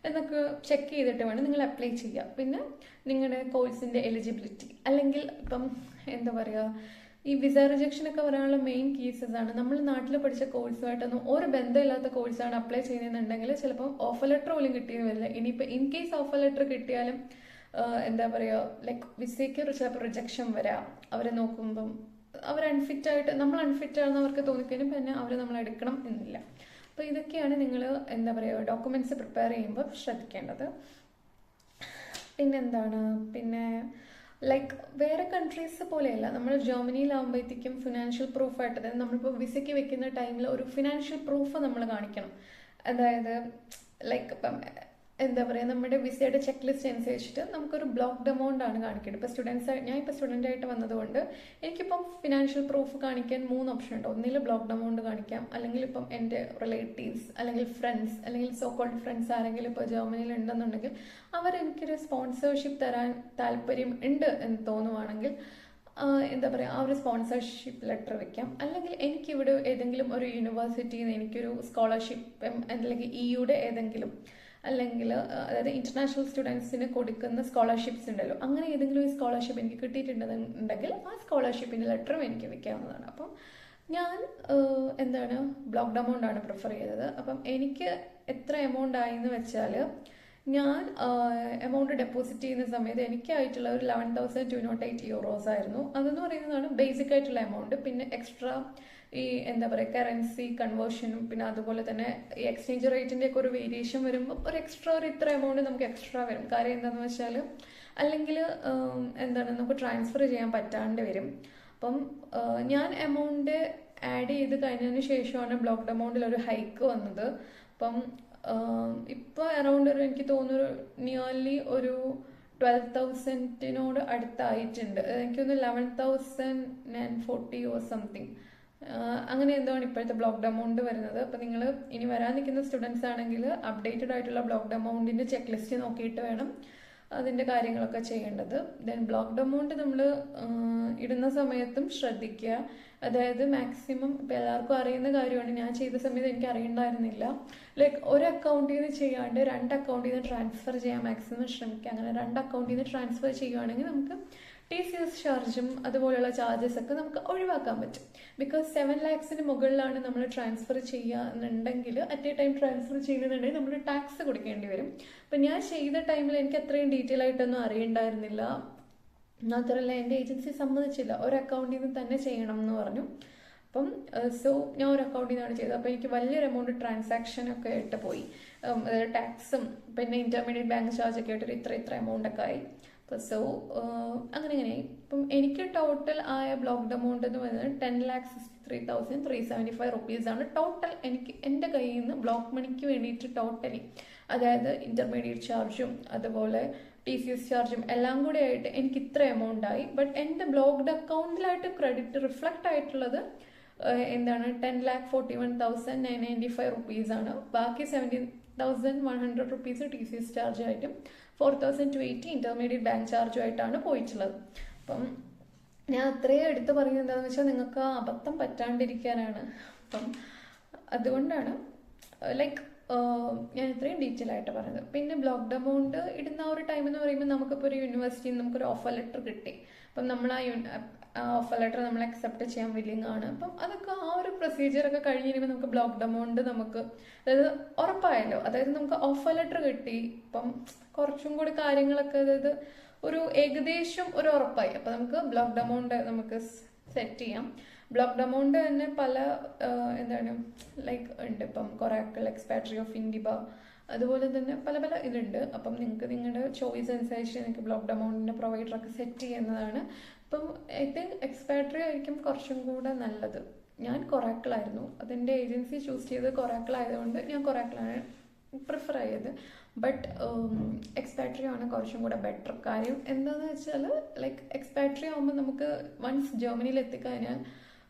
എന്നൊക്കെ ചെക്ക് ചെയ്തിട്ട് വേണം നിങ്ങൾ അപ്ലൈ ചെയ്യുക. പിന്നെ നിങ്ങളുടെ കോഴ്സിൻ്റെ എലിജിബിലിറ്റി, അല്ലെങ്കിൽ ഇപ്പം എന്താ പറയുക ഈ വിസ റിജക്ഷനൊക്കെ വരാനുള്ള മെയിൻ കേസസ് ആണ്. നമ്മൾ നാട്ടിൽ പഠിച്ച കോഴ്സുമായിട്ടൊന്നും ഒരു ബന്ധമില്ലാത്ത കോഴ്സാണ് അപ്ലൈ ചെയ്യുന്നുണ്ടെങ്കിൽ ചിലപ്പോൾ ഓഫർ ലെറ്റർ പോലും കിട്ടിയെന്ന് വരില്ല. ഇനിയിപ്പോൾ ഇൻ കേസ് ഓഫർ ലെറ്റർ കിട്ടിയാലും എന്താ പറയുക ലൈക്ക് വിസയ്ക്ക് ചിലപ്പോൾ റിജക്ഷൻ വരാം. അവരെ നോക്കുമ്പം അവർ അൺഫിറ്റായിട്ട് നമ്മൾ അൺഫിറ്റാണെന്ന് അവർക്ക് തോന്നിക്കഴിഞ്ഞാൽ പിന്നെ അവർ നമ്മൾ എടുക്കണം എന്നില്ല. അപ്പോൾ ഇതൊക്കെയാണ് നിങ്ങൾ എന്താ പറയുക ഡോക്യുമെൻറ്റ്സ് പ്രിപ്പയർ ചെയ്യുമ്പോൾ ശ്രദ്ധിക്കേണ്ടത്. പിന്നെ ലൈക്ക് വേറെ കൺട്രീസ് പോലെയല്ല, നമ്മൾ ജർമ്മനിയിലാകുമ്പോഴത്തേക്കും ഫിനാൻഷ്യൽ പ്രൂഫായിട്ട്, അതായത് നമ്മളിപ്പോൾ വിസയ്ക്ക് വെക്കുന്ന ടൈമിൽ ഒരു ഫിനാൻഷ്യൽ പ്രൂഫ് നമ്മൾ കാണിക്കണം. അതായത് ലൈക്ക് ഇപ്പം എന്താ പറയുക, നമ്മുടെ വിസയുടെ ചെക്ക് ലിസ്റ്റ് അനുസരിച്ചിട്ട് നമുക്കൊരു ബ്ലോക്ക്ഡ് എമൗണ്ട് ആണ് കാണിക്കേണ്ടത്. ഇപ്പോൾ ഞാൻ ഇപ്പോൾ സ്റ്റുഡൻ്റ് ആയിട്ട് വന്നതുകൊണ്ട് എനിക്കിപ്പം ഫിനാൻഷ്യൽ പ്രൂഫ് കാണിക്കാൻ 3 ഓപ്ഷൻ ഉണ്ട്. ഒന്നിൽ ബ്ലോക്ക്ഡ് എമൗണ്ട് കാണിക്കാം, അല്ലെങ്കിൽ ഇപ്പം എൻ്റെ റിലേറ്റീവ്സ് അല്ലെങ്കിൽ ഫ്രണ്ട്സ് അല്ലെങ്കിൽ സോ കോൾഡ് ഫ്രണ്ട്സ് ആരെങ്കിലും ഇപ്പോൾ ജർമ്മനിയിൽ ഉണ്ടെന്നുണ്ടെങ്കിൽ അവരെനിക്കൊരു സ്പോൺസർഷിപ്പ് തരാൻ താല്പര്യം ഉണ്ട് എന്ന് തോന്നുവാണെങ്കിൽ എന്താ പറയുക, ആ ഒരു സ്പോൺസർഷിപ്പ് ലെറ്റർ വെക്കാം. അല്ലെങ്കിൽ എനിക്കിവിടെ ഏതെങ്കിലും ഒരു യൂണിവേഴ്സിറ്റിയിൽ നിന്ന് എനിക്കൊരു സ്കോളർഷിപ്പ് അല്ലെങ്കിൽ ഇയുടെ ഏതെങ്കിലും, അല്ലെങ്കിൽ അതായത് ഇന്റർനാഷണൽ സ്റ്റുഡൻസിന് കൊടുക്കുന്ന സ്കോളർഷിപ്സ് ഉണ്ടല്ലോ, അങ്ങനെ ഏതെങ്കിലും ഒരു സ്കോളർഷിപ്പ് എനിക്ക് കിട്ടിയിട്ടുണ്ടെന്നുണ്ടെങ്കിൽ ആ സ്കോളർഷിപ്പിൻ്റെ ലെറ്ററും എനിക്ക് വെക്കാവുന്നതാണ്. അപ്പം ഞാൻ എന്താണ് ബ്ലോക്ക്ഡ് എമൗണ്ട് ആണ് പ്രിഫർ ചെയ്തത്. അപ്പം എനിക്ക് എത്ര എമൗണ്ട് ആയി എന്ന് വെച്ചാൽ, ഞാൻ എമൗണ്ട് ഡെപ്പോസിറ്റ് ചെയ്യുന്ന സമയത്ത് എനിക്കായിട്ടുള്ള ഒരു 11,208 യൂറോസ് ആയിരുന്നു. അതെന്ന് പറയുന്നതാണ് ബേസിക് ആയിട്ടുള്ള എമൗണ്ട്. പിന്നെ എക്സ്ട്രാ ഈ എന്താ പറയുക കറൻസി കൺവേർഷനും, പിന്നെ അതുപോലെ തന്നെ ഈ എക്സ്ചേഞ്ച് റേറ്റിൻ്റെ ഒക്കെ ഒരു വേരിയേഷൻ വരുമ്പോൾ ഒരു എക്സ്ട്രാ ഒരു ഇത്ര എമൗണ്ട് നമുക്ക് എക്സ്ട്രാ വരും. കാര്യം എന്താണെന്ന് വെച്ചാൽ അല്ലെങ്കിൽ എന്താണ് നമുക്ക് ട്രാൻസ്ഫർ ചെയ്യാൻ പറ്റാണ്ട് വരും. അപ്പം ഞാൻ എമൗണ്ട് ആഡ് ചെയ്ത് കഴിഞ്ഞതിന് ശേഷമാണ് ബ്ലോക്ക്ഡ് എമൗണ്ടിൽ ഒരു ഹൈക്ക് വന്നത്. അപ്പം ഇപ്പോൾ അറൗണ്ട് എനിക്ക് തോന്നുന്നു നിയർലി ഒരു 12,000 അടുത്തായിട്ടുണ്ട്. എനിക്കൊന്ന് 11,040 ഓർ സംതിങ് അങ്ങനെ എന്താണ് ഇപ്പോഴത്തെ ബ്ലോക്ക്ഡ് എമൗണ്ട് വരുന്നത്. അപ്പം നിങ്ങൾ ഇനി വരാൻ നിൽക്കുന്ന സ്റ്റുഡൻസ് ആണെങ്കിൽ അപ്ഡേറ്റഡ് ആയിട്ടുള്ള ബ്ലോക്ക്ഡ് എമൗണ്ടിൻ്റെ ചെക്ക് ലിസ്റ്റ് നോക്കിയിട്ട് വേണം അതിൻ്റെ കാര്യങ്ങളൊക്കെ ചെയ്യേണ്ടത്. ദെൻ ബ്ലോക്ക്ഡ് എമൗണ്ട് നമ്മൾ ഇടുന്ന സമയത്തും ശ്രദ്ധിക്കുക. അതായത് മാക്സിമം ഇപ്പം എല്ലാവർക്കും അറിയുന്ന കാര്യമാണ്, ഞാൻ ചെയ്ത സമയത്ത് എനിക്ക് അറിയണ്ടായിരുന്നില്ല. ലൈക്ക് ഒരു അക്കൗണ്ടിൽ നിന്ന് ചെയ്യാണ്ട് 2 അക്കൗണ്ടിൽ നിന്ന് ട്രാൻസ്ഫർ ചെയ്യാൻ മാക്സിമം ശ്രമിക്കുക. അങ്ങനെ 2 അക്കൗണ്ടിൽ നിന്ന് ട്രാൻസ്ഫർ ചെയ്യുകയാണെങ്കിൽ നമുക്ക് TCS ചാർജും അതുപോലെയുള്ള ചാർജസ് ഒക്കെ നമുക്ക് ഒഴിവാക്കാൻ പറ്റും. ബിക്കോസ് 7 lakhsന് മുകളിലാണ് നമ്മൾ ട്രാൻസ്ഫർ ചെയ്യുകയെന്നുണ്ടെങ്കിൽ, അറ്റ് എ ടൈം ട്രാൻസ്ഫർ ചെയ്യുന്നുണ്ടെങ്കിൽ നമ്മൾ ടാക്സ് കൊടുക്കേണ്ടി വരും. അപ്പം ഞാൻ ചെയ്ത ടൈമിൽ എനിക്ക് അത്രയും ഡീറ്റെയിൽ ആയിട്ടൊന്നും അറിയണ്ടായിരുന്നില്ല. മാത്രമല്ല എൻ്റെ ഏജൻസി സമ്മതിച്ചില്ല, ഒരു അക്കൗണ്ടിൽ നിന്ന് തന്നെ ചെയ്യണം എന്ന് പറഞ്ഞു. അപ്പം സോ ഞാൻ ഒരു അക്കൗണ്ടിൽ നിന്നാണ് ചെയ്തത്. അപ്പോൾ എനിക്ക് വലിയൊരു എമൗണ്ട് ട്രാൻസാക്ഷനൊക്കെ ആയിട്ട് പോയി. അതായത് ടാക്സും പിന്നെ ഇൻ്റർമീഡിയറ്റ് ബാങ്ക് ചാർജ് ഒക്കെ ആയിട്ടൊരു ഇത്ര എമൗണ്ട് ഒക്കെ ആയി. അപ്പോൾ സോ അങ്ങനെ. ഇപ്പം എനിക്ക് ടോട്ടൽ ആയ ബ്ലോക്ക്ഡ് എമൗണ്ട് എന്ന് പറയുന്നത് 10,63,375 റുപ്പീസാണ് ടോട്ടൽ എനിക്ക് എൻ്റെ കയ്യിൽ നിന്ന് ബ്ലോക്ക് മണിക്ക് വേണ്ടിയിട്ട് ടോട്ടലി. അതായത് ഇൻ്റർമീഡിയറ്റ് ചാർജും അതുപോലെ TCS ചാർജും എല്ലാം കൂടി ആയിട്ട് എനിക്ക് ഇത്ര എമൗണ്ട് ആയി. ബട്ട് എൻ്റെ ബ്ലോക്ക്ഡ് അക്കൗണ്ടിലായിട്ട് ക്രെഡിറ്റ് റിഫ്ലക്റ്റ് ആയിട്ടുള്ളത് എന്താണ് 10,41,995 റുപ്പീസാണ്. ബാക്കി 17,100 റുപ്പീസ് TCS ചാർജ് ആയിട്ടും 4,280 ഇൻ്റർമീഡിയറ്റ് ബാങ്ക് ചാർജുമായിട്ടാണ് പോയിട്ടുള്ളത്. അപ്പം ഞാൻ അത്രയും എടുത്ത് പറയുന്നത് എന്താണെന്ന് വെച്ചാൽ നിങ്ങൾക്ക് അബദ്ധം പറ്റാണ്ടിരിക്കാനാണ്. അപ്പം അതുകൊണ്ടാണ് ലൈക്ക് ഞാൻ ഇത്രയും ഡീറ്റെയിൽ ആയിട്ട് പറയുന്നത്. പിന്നെ ബ്ലോക്ക്ഡ് എമൗണ്ട് ഇടുന്ന ഒരു ടൈം എന്ന് പറയുമ്പോൾ നമുക്കിപ്പോൾ ഒരു യൂണിവേഴ്സിറ്റിയിൽ നിന്ന് നമുക്കൊരു ഓഫർ ലെറ്റർ കിട്ടി. അപ്പം നമ്മൾ ആ ഓഫർ ലെറ്റർ നമ്മൾ അക്സെപ്റ്റ് ചെയ്യാൻ വില്ലിങ് ആണ്. അപ്പം അതൊക്കെ ആ ഒരു പ്രൊസീജിയറൊക്കെ കഴിഞ്ഞ് കഴിയുമ്പോൾ നമുക്ക് ബ്ലോക്ക്ഡ് എമൗണ്ട് നമുക്ക് അതായത് ഉറപ്പായല്ലോ. അതായത് നമുക്ക് ഓഫർ ലെറ്റർ കിട്ടി, ഇപ്പം കുറച്ചും കൂടി കാര്യങ്ങളൊക്കെ അതായത് ഒരു ഏകദേശം ഒരു ഉറപ്പായി. അപ്പം നമുക്ക് ബ്ലോക്ക്ഡ് എമൗണ്ട് നമുക്ക് സെറ്റ് ചെയ്യാം. ബ്ലോക്ക്ഡ് എമൗണ്ട് തന്നെ പല എന്താണ് ലൈക്ക് ഉണ്ട്. ഇപ്പം കൊറാക്കിൾ, എക്സ്പാട്രി ഓഫ് ഇൻഡിബ, അതുപോലെ തന്നെ പല ഇതുണ്ട്. അപ്പം നിങ്ങൾക്ക് നിങ്ങളുടെ ചോയ്സ് അനുസരിച്ച് നിങ്ങൾക്ക് ബ്ലോക്ക്ഡ് എമൗണ്ടിൻ്റെ പ്രൊവൈഡറൊക്കെ സെറ്റ് ചെയ്യുന്നതാണ്. അപ്പം ഐ തിങ്ക് എക്സ്പാട്രി ആയിരിക്കും കുറച്ചും കൂടെ നല്ലത്. ഞാൻ കൊറാക്കിളായിരുന്നു, അതെൻ്റെ ഏജൻസി ചൂസ് ചെയ്ത് കൊറാക്കിൾ ആയതുകൊണ്ട് ഞാൻ കൊറാക്കിളാണ് പ്രിഫർ ചെയ്തത്. ബട്ട് എക്സ്പാട്രി ആണ് കുറച്ചും കൂടെ ബെറ്റർ. കാര്യം എന്താണെന്ന് വെച്ചാൽ ലൈക്ക് എക്സ്പാട്രി ആകുമ്പോൾ നമുക്ക് വൺസ് ജർമ്മനിയിൽ എത്തിക്കഴിഞ്ഞാൽ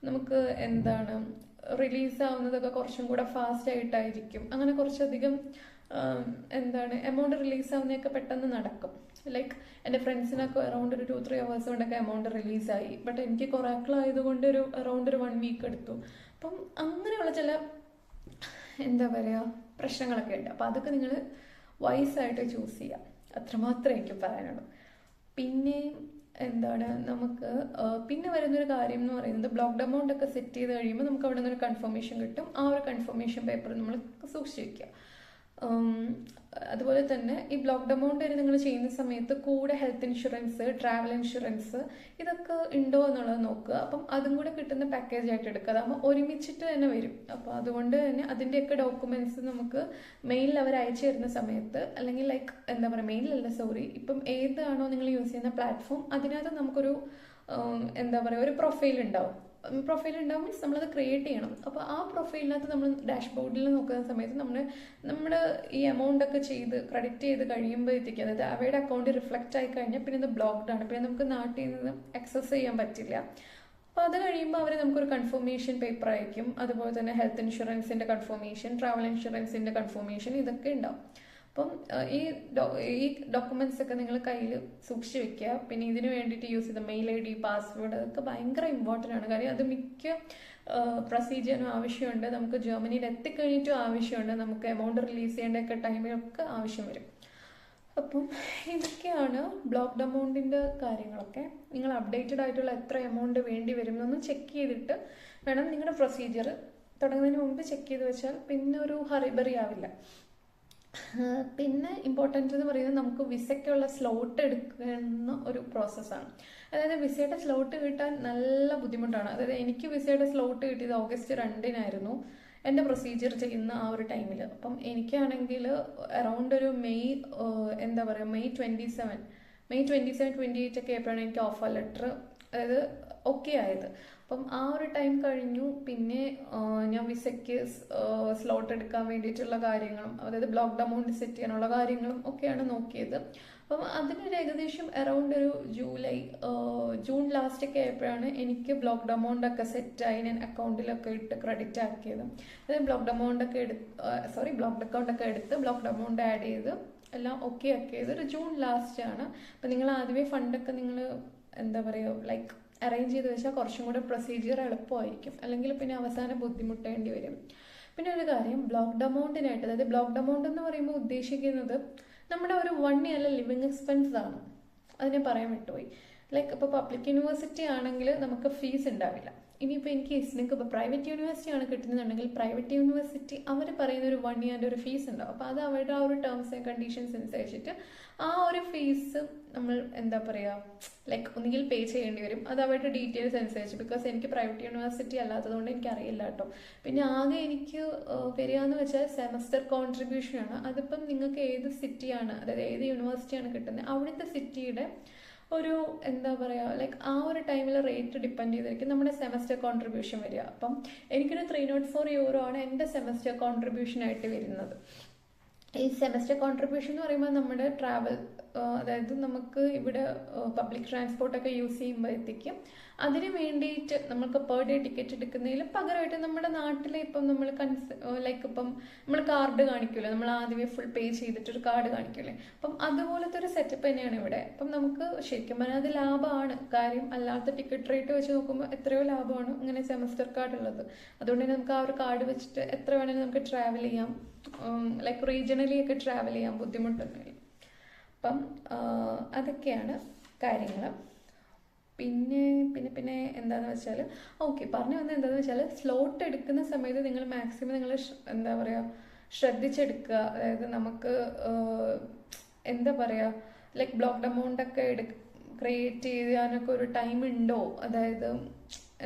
നമുക്ക് എന്താണ് റിലീസ് ആവുന്നതൊക്കെ കുറച്ചും കൂടെ ഫാസ്റ്റ് ആയിട്ടായിരിക്കും. അങ്ങനെ കുറച്ചധികം എന്താണ് എമൗണ്ട് റിലീസ് ആവുന്നതൊക്കെ പെട്ടെന്ന് നടക്കും. ലൈക്ക് എൻ്റെ ഫ്രണ്ട്സിനൊക്കെ അറൗണ്ട് ഒരു 2-3 hours കൊണ്ടൊക്കെ എമൗണ്ട് റിലീസായി. ബട്ട് എനിക്ക് കൊറാക്കിൾ ആയതുകൊണ്ട് അറൗണ്ട് ഒരു 1 week എടുത്തു. അപ്പം അങ്ങനെയുള്ള ചില എന്താ പറയുക പ്രശ്നങ്ങളൊക്കെ ഉണ്ട്. അപ്പം അതൊക്കെ നിങ്ങൾ വൈസായിട്ട് ചൂസ് ചെയ്യുക, അത്രമാത്രമേ എനിക്ക് പറയാനുള്ളൂ. പിന്നെ എന്താണ് നമുക്ക് പിന്നെ വരുന്നൊരു കാര്യം എന്ന് പറയുന്നത് ബ്ലോക്ക്ഡ് എമൗണ്ട് ഒക്കെ സെറ്റ് ചെയ്ത് കഴിയുമ്പോൾ നമുക്ക് അവിടെ നിന്നൊരു കൺഫർമേഷൻ കിട്ടും. ആ ഒരു കൺഫർമേഷൻ പേപ്പർ നമ്മൾ സൂക്ഷിച്ച് വയ്ക്കുക. അതുപോലെ തന്നെ ഈ ബ്ലോക്ക്ഡ് എമൗണ്ട് വരെ നിങ്ങൾ ചെയ്യുന്ന സമയത്ത് കൂടെ ഹെൽത്ത് ഇൻഷുറൻസ്, ട്രാവൽ ഇൻഷുറൻസ് ഇതൊക്കെ ഉണ്ടോ എന്നുള്ളത് നോക്കുക. അപ്പം അതും കൂടെ കിട്ടുന്ന പാക്കേജ് ആയിട്ട് എടുക്കുക. അതാകുമ്പോൾ ഒരുമിച്ചിട്ട് തന്നെ വരും. അപ്പോൾ അതുകൊണ്ട് തന്നെ അതിൻ്റെയൊക്കെ ഡോക്യുമെന്റ്സ് നമുക്ക് മെയിലിൽ അവർ അയച്ചു തരുന്ന സമയത്ത്, അല്ലെങ്കിൽ ലൈക്ക് എന്താ പറയുക, മെയിലല്ല സോറി, ഇപ്പം ഏതാണോ നിങ്ങൾ യൂസ് ചെയ്യുന്ന പ്ലാറ്റ്ഫോം അതിനകത്ത് നമുക്കൊരു എന്താ പറയുക ഒരു പ്രൊഫൈൽ ഉണ്ടാവും. മീൻസ് നമ്മളത് ക്രിയേറ്റ് ചെയ്യണം. അപ്പോൾ ആ പ്രൊഫൈലിനകത്ത് നമ്മൾ ഡാഷ്ബോർഡിൽ നോക്കുന്ന സമയത്ത് നമ്മുടെ ഈ എമൗണ്ട് ഒക്കെ ക്രെഡിറ്റ് ചെയ്ത് കഴിയുമ്പോഴത്തേക്ക്, അതായത് അവയുടെ അക്കൗണ്ട് റിഫ്ലക്റ്റ് ആയി കഴിഞ്ഞാൽ പിന്നെ ഇത് ബ്ലോക്ക്ഡ് ആണ്, പിന്നെ നമുക്ക് നാട്ടിൽ നിന്ന് ആക്സസ് ചെയ്യാൻ പറ്റില്ല. അപ്പോൾ അത് കഴിയുമ്പോൾ അവർ നമുക്കൊരു കൺഫർമേഷൻ പേപ്പർ അയക്കും. അതുപോലെ തന്നെ ഹെൽത്ത് ഇൻഷുറൻസിൻ്റെ കൺഫർമേഷൻ, ട്രാവൽ ഇൻഷുറൻസിൻ്റെ കൺഫർമേഷൻ, ഇതൊക്കെ ഉണ്ടാവും. അപ്പം ഈ ഡോക്യുമെന്റ്സ് ഒക്കെ നിങ്ങൾ കയ്യിൽ സൂക്ഷിച്ച് വെക്കുക. പിന്നെ ഇതിന് വേണ്ടിയിട്ട് യൂസ് ചെയ്ത മെയിൽ ID, പാസ്വേഡ്, അതൊക്കെ ഭയങ്കര ഇമ്പോർട്ടൻ്റ് ആണ്. കാര്യം അത് മിക്ക പ്രൊസീജിയറിനും ആവശ്യമുണ്ട്. നമുക്ക് ജർമ്മനിയിൽ എത്തിക്കഴിഞ്ഞിട്ടും ആവശ്യമുണ്ട്. നമുക്ക് എമൗണ്ട് റിലീസ് ചെയ്യേണ്ടൊക്കെ ടൈമിലൊക്കെ ആവശ്യം വരും. അപ്പം ഇതൊക്കെയാണ് ബ്ലോക്ക്ഡ് എമൗണ്ടിൻ്റെ കാര്യങ്ങളൊക്കെ. നിങ്ങൾ അപ്ഡേറ്റഡ് ആയിട്ടുള്ള എത്ര എമൗണ്ട് വേണ്ടി വരും എന്നൊന്ന് ചെക്ക് ചെയ്തിട്ട് വേണം നിങ്ങളുടെ പ്രൊസീജിയർ തുടങ്ങുന്നതിന് മുമ്പ് ചെക്ക് ചെയ്ത് വെച്ചാൽ പിന്നെ ഒരു ഹറിബറി ആവില്ല. പിന്നെ ഇമ്പോർട്ടൻ്റ് എന്ന് പറയുന്നത് നമുക്ക് വിസയ്ക്കുള്ള സ്ലോട്ട് എടുക്കുന്ന ഒരു പ്രോസസ്സാണ്. അതായത് വിസയുടെ സ്ലോട്ട് കിട്ടാൻ നല്ല ബുദ്ധിമുട്ടാണ്. അതായത് എനിക്ക് വിസയുടെ സ്ലോട്ട് കിട്ടിയത് August 2 എൻ്റെ പ്രൊസീജിയർ ചെയ്യുന്ന ആ ഒരു ടൈമിൽ. അപ്പം എനിക്കാണെങ്കിൽ അറൗണ്ട് ഒരു മെയ് 27, 28 ഒക്കെ ആയപ്പോഴാണ് എനിക്ക് ഓഫർ ലെറ്റർ അതായത് ഓക്കെ ആയത്. അപ്പം ആ ഒരു ടൈം കഴിഞ്ഞു. പിന്നെ ഞാൻ വിസയ്ക്ക് സ്ലോട്ട് എടുക്കാൻ വേണ്ടിയിട്ടുള്ള കാര്യങ്ങളും, അതായത് ബ്ലോക്ക്ഡ് എമൗണ്ട് സെറ്റ് ചെയ്യാനുള്ള കാര്യങ്ങളും ഒക്കെയാണ് നോക്കിയത്. അപ്പം അതിനൊരു ഏകദേശം അറൗണ്ട് ഒരു ജൂൺ ലാസ്റ്റ് ഒക്കെ ആയപ്പോഴാണ് എനിക്ക് ബ്ലോക്ക്ഡ് എമൗണ്ട് ഒക്കെ സെറ്റായി ഞാൻ അക്കൗണ്ടിലൊക്കെ ഇട്ട് ക്രെഡിറ്റ് ആക്കിയത്. അതായത് ബ്ലോക്ക്ഡ് അക്കൗണ്ട് ഒക്കെ എടുത്ത് ബ്ലോക്ക്ഡ് എമൗണ്ട് ആഡ് ചെയ്ത് എല്ലാം ഓക്കെ ആക്കിയത് ഒരു ജൂൺ ലാസ്റ്റ് ആണ്. അപ്പം നിങ്ങൾ ആദ്യമേ ഫണ്ടൊക്കെ നിങ്ങൾ എന്താ പറയുക ലൈക്ക് അറേഞ്ച് ചെയ്ത് വെച്ചാൽ കുറച്ചും കൂടെ പ്രൊസീജിയർ എളുപ്പമായിരിക്കും. അല്ലെങ്കിൽ പിന്നെ അവസാനം ബുദ്ധിമുട്ടേണ്ടി വരും. പിന്നെ ഒരു കാര്യം, ബ്ലോക്ക്ഡ് എമൗണ്ടിനായിട്ട്, അതായത് ബ്ലോക്ക്ഡ് എമൗണ്ട് എന്ന് പറയുമ്പോൾ ഉദ്ദേശിക്കുന്നത് നമ്മുടെ ഒരു 1 ഇയർ ലിവിങ് എക്സ്പെൻസ് ആണ്. അതിനെ പറയാൻ വിട്ടുപോയി. ലൈക്ക് ഇപ്പോൾ പബ്ലിക് യൂണിവേഴ്സിറ്റി ആണെങ്കിൽ നമുക്ക് ഫീസ് ഉണ്ടാവില്ല. ഇനിയിപ്പോൾ നിങ്ങൾക്ക് ഇപ്പോൾ പ്രൈവറ്റ് യൂണിവേഴ്സിറ്റി ആണ് കിട്ടുന്നുണ്ടെങ്കിൽ പ്രൈവറ്റ് യൂണിവേഴ്സിറ്റി അവർ പറയുന്ന ഒരു 1 ഇയറിൻ്റെ ഒരു ഫീസ് ഉണ്ടാവും. അപ്പോൾ അത് അവരുടെ ആ ഒരു ടേംസ് ആൻഡ് കണ്ടീഷൻസ് അനുസരിച്ചിട്ട് ആ ഒരു ഫീസ് നമ്മൾ എന്താ പറയുക ലൈക്ക് ഒന്നുകിൽ പേ ചെയ്യേണ്ടി വരും. അത് അവരുടെ ഡീറ്റെയിൽസ് അനുസരിച്ച്. ബിക്കോസ് എനിക്ക് പ്രൈവറ്റ് യൂണിവേഴ്സിറ്റി അല്ലാത്തതുകൊണ്ട് എനിക്ക് അറിയില്ല കേട്ടോ. പിന്നെ ആകെ എനിക്ക് വരിക എന്ന് വെച്ചാൽ സെമസ്റ്റർ കോൺട്രിബ്യൂഷനാണ്. അതിപ്പം നിങ്ങൾക്ക് ഏത് സിറ്റിയാണ്, അതായത് ഏത് യൂണിവേഴ്സിറ്റിയാണ് കിട്ടുന്നത് അവിടുത്തെ സിറ്റിയുടെ ഒരു എന്താ പറയുക ലൈക്ക് ആ ഒരു ടൈമിൽ റേറ്റ് ഡിപ്പെൻഡ് ചെയ്തിരിക്കും നമ്മുടെ സെമസ്റ്റർ കോൺട്രിബ്യൂഷൻ വരിക. അപ്പം എനിക്കൊരു 304 euro ആണ് എൻ്റെ സെമസ്റ്റർ കോൺട്രിബ്യൂഷൻ ആയിട്ട് വരുന്നത്. ഈ സെമസ്റ്റർ കോൺട്രിബ്യൂഷൻ എന്ന് പറയുമ്പോൾ നമ്മുടെ ട്രാവൽ, അതായത് നമുക്ക് ഇവിടെ പബ്ലിക് ട്രാൻസ്പോർട്ടൊക്കെ യൂസ് ചെയ്യുമ്പോഴത്തേക്കും അതിന് വേണ്ടിയിട്ട് നമുക്ക് പെർ ഡേ ടിക്കറ്റ് എടുക്കുന്നതിൽ പകരമായിട്ട് നമ്മുടെ നാട്ടിലെ ഇപ്പം നമ്മൾ ലൈക്ക് ഇപ്പം നമ്മൾ കാർഡ് കാണിക്കുമല്ലോ, നമ്മൾ ആദ്യമേ ഫുൾ പേ ചെയ്തിട്ടൊരു കാർഡ് കാണിക്കുമല്ലേ, അപ്പം അതുപോലത്തെ ഒരു സെറ്റപ്പ് തന്നെയാണ് ഇവിടെ. അപ്പം നമുക്ക് ശരിക്കും പറഞ്ഞാൽ അത് ലാഭമാണ്. കാര്യം അല്ലാത്ത ടിക്കറ്റ് റേറ്റ് വെച്ച് നോക്കുമ്പോൾ എത്രയോ ലാഭമാണ് ഇങ്ങനെ സെമസ്റ്റർ കാർഡ് ഉള്ളത്. അതുകൊണ്ട് തന്നെ നമുക്ക് ആ ഒരു കാർഡ് വെച്ചിട്ട് എത്ര വേണമെങ്കിലും നമുക്ക് ട്രാവൽ ചെയ്യാം. ലൈക്ക് റീജിയണലി ഒക്കെ ട്രാവൽ ചെയ്യാൻ ബുദ്ധിമുട്ടൊന്നുമില്ല. അപ്പം അതൊക്കെയാണ് കാര്യങ്ങൾ. പിന്നെ പിന്നെ പിന്നെ എന്താണെന്ന് വെച്ചാൽ പറഞ്ഞു വന്നത് എന്താണെന്ന് വെച്ചാൽ സ്ലോട്ട് എടുക്കുന്ന സമയത്ത് നിങ്ങൾ മാക്സിമം നിങ്ങൾ എന്താ പറയുക ശ്രദ്ധിച്ചെടുക്കുക. അതായത് നമുക്ക് എന്താ പറയുക ലൈക്ക് ബ്ലോക്ക്ഡ് എമൗണ്ട് ഒക്കെ ക്രിയേറ്റ് ചെയ്യാനൊക്കെ ഒരു ടൈം ഉണ്ടോ, അതായത്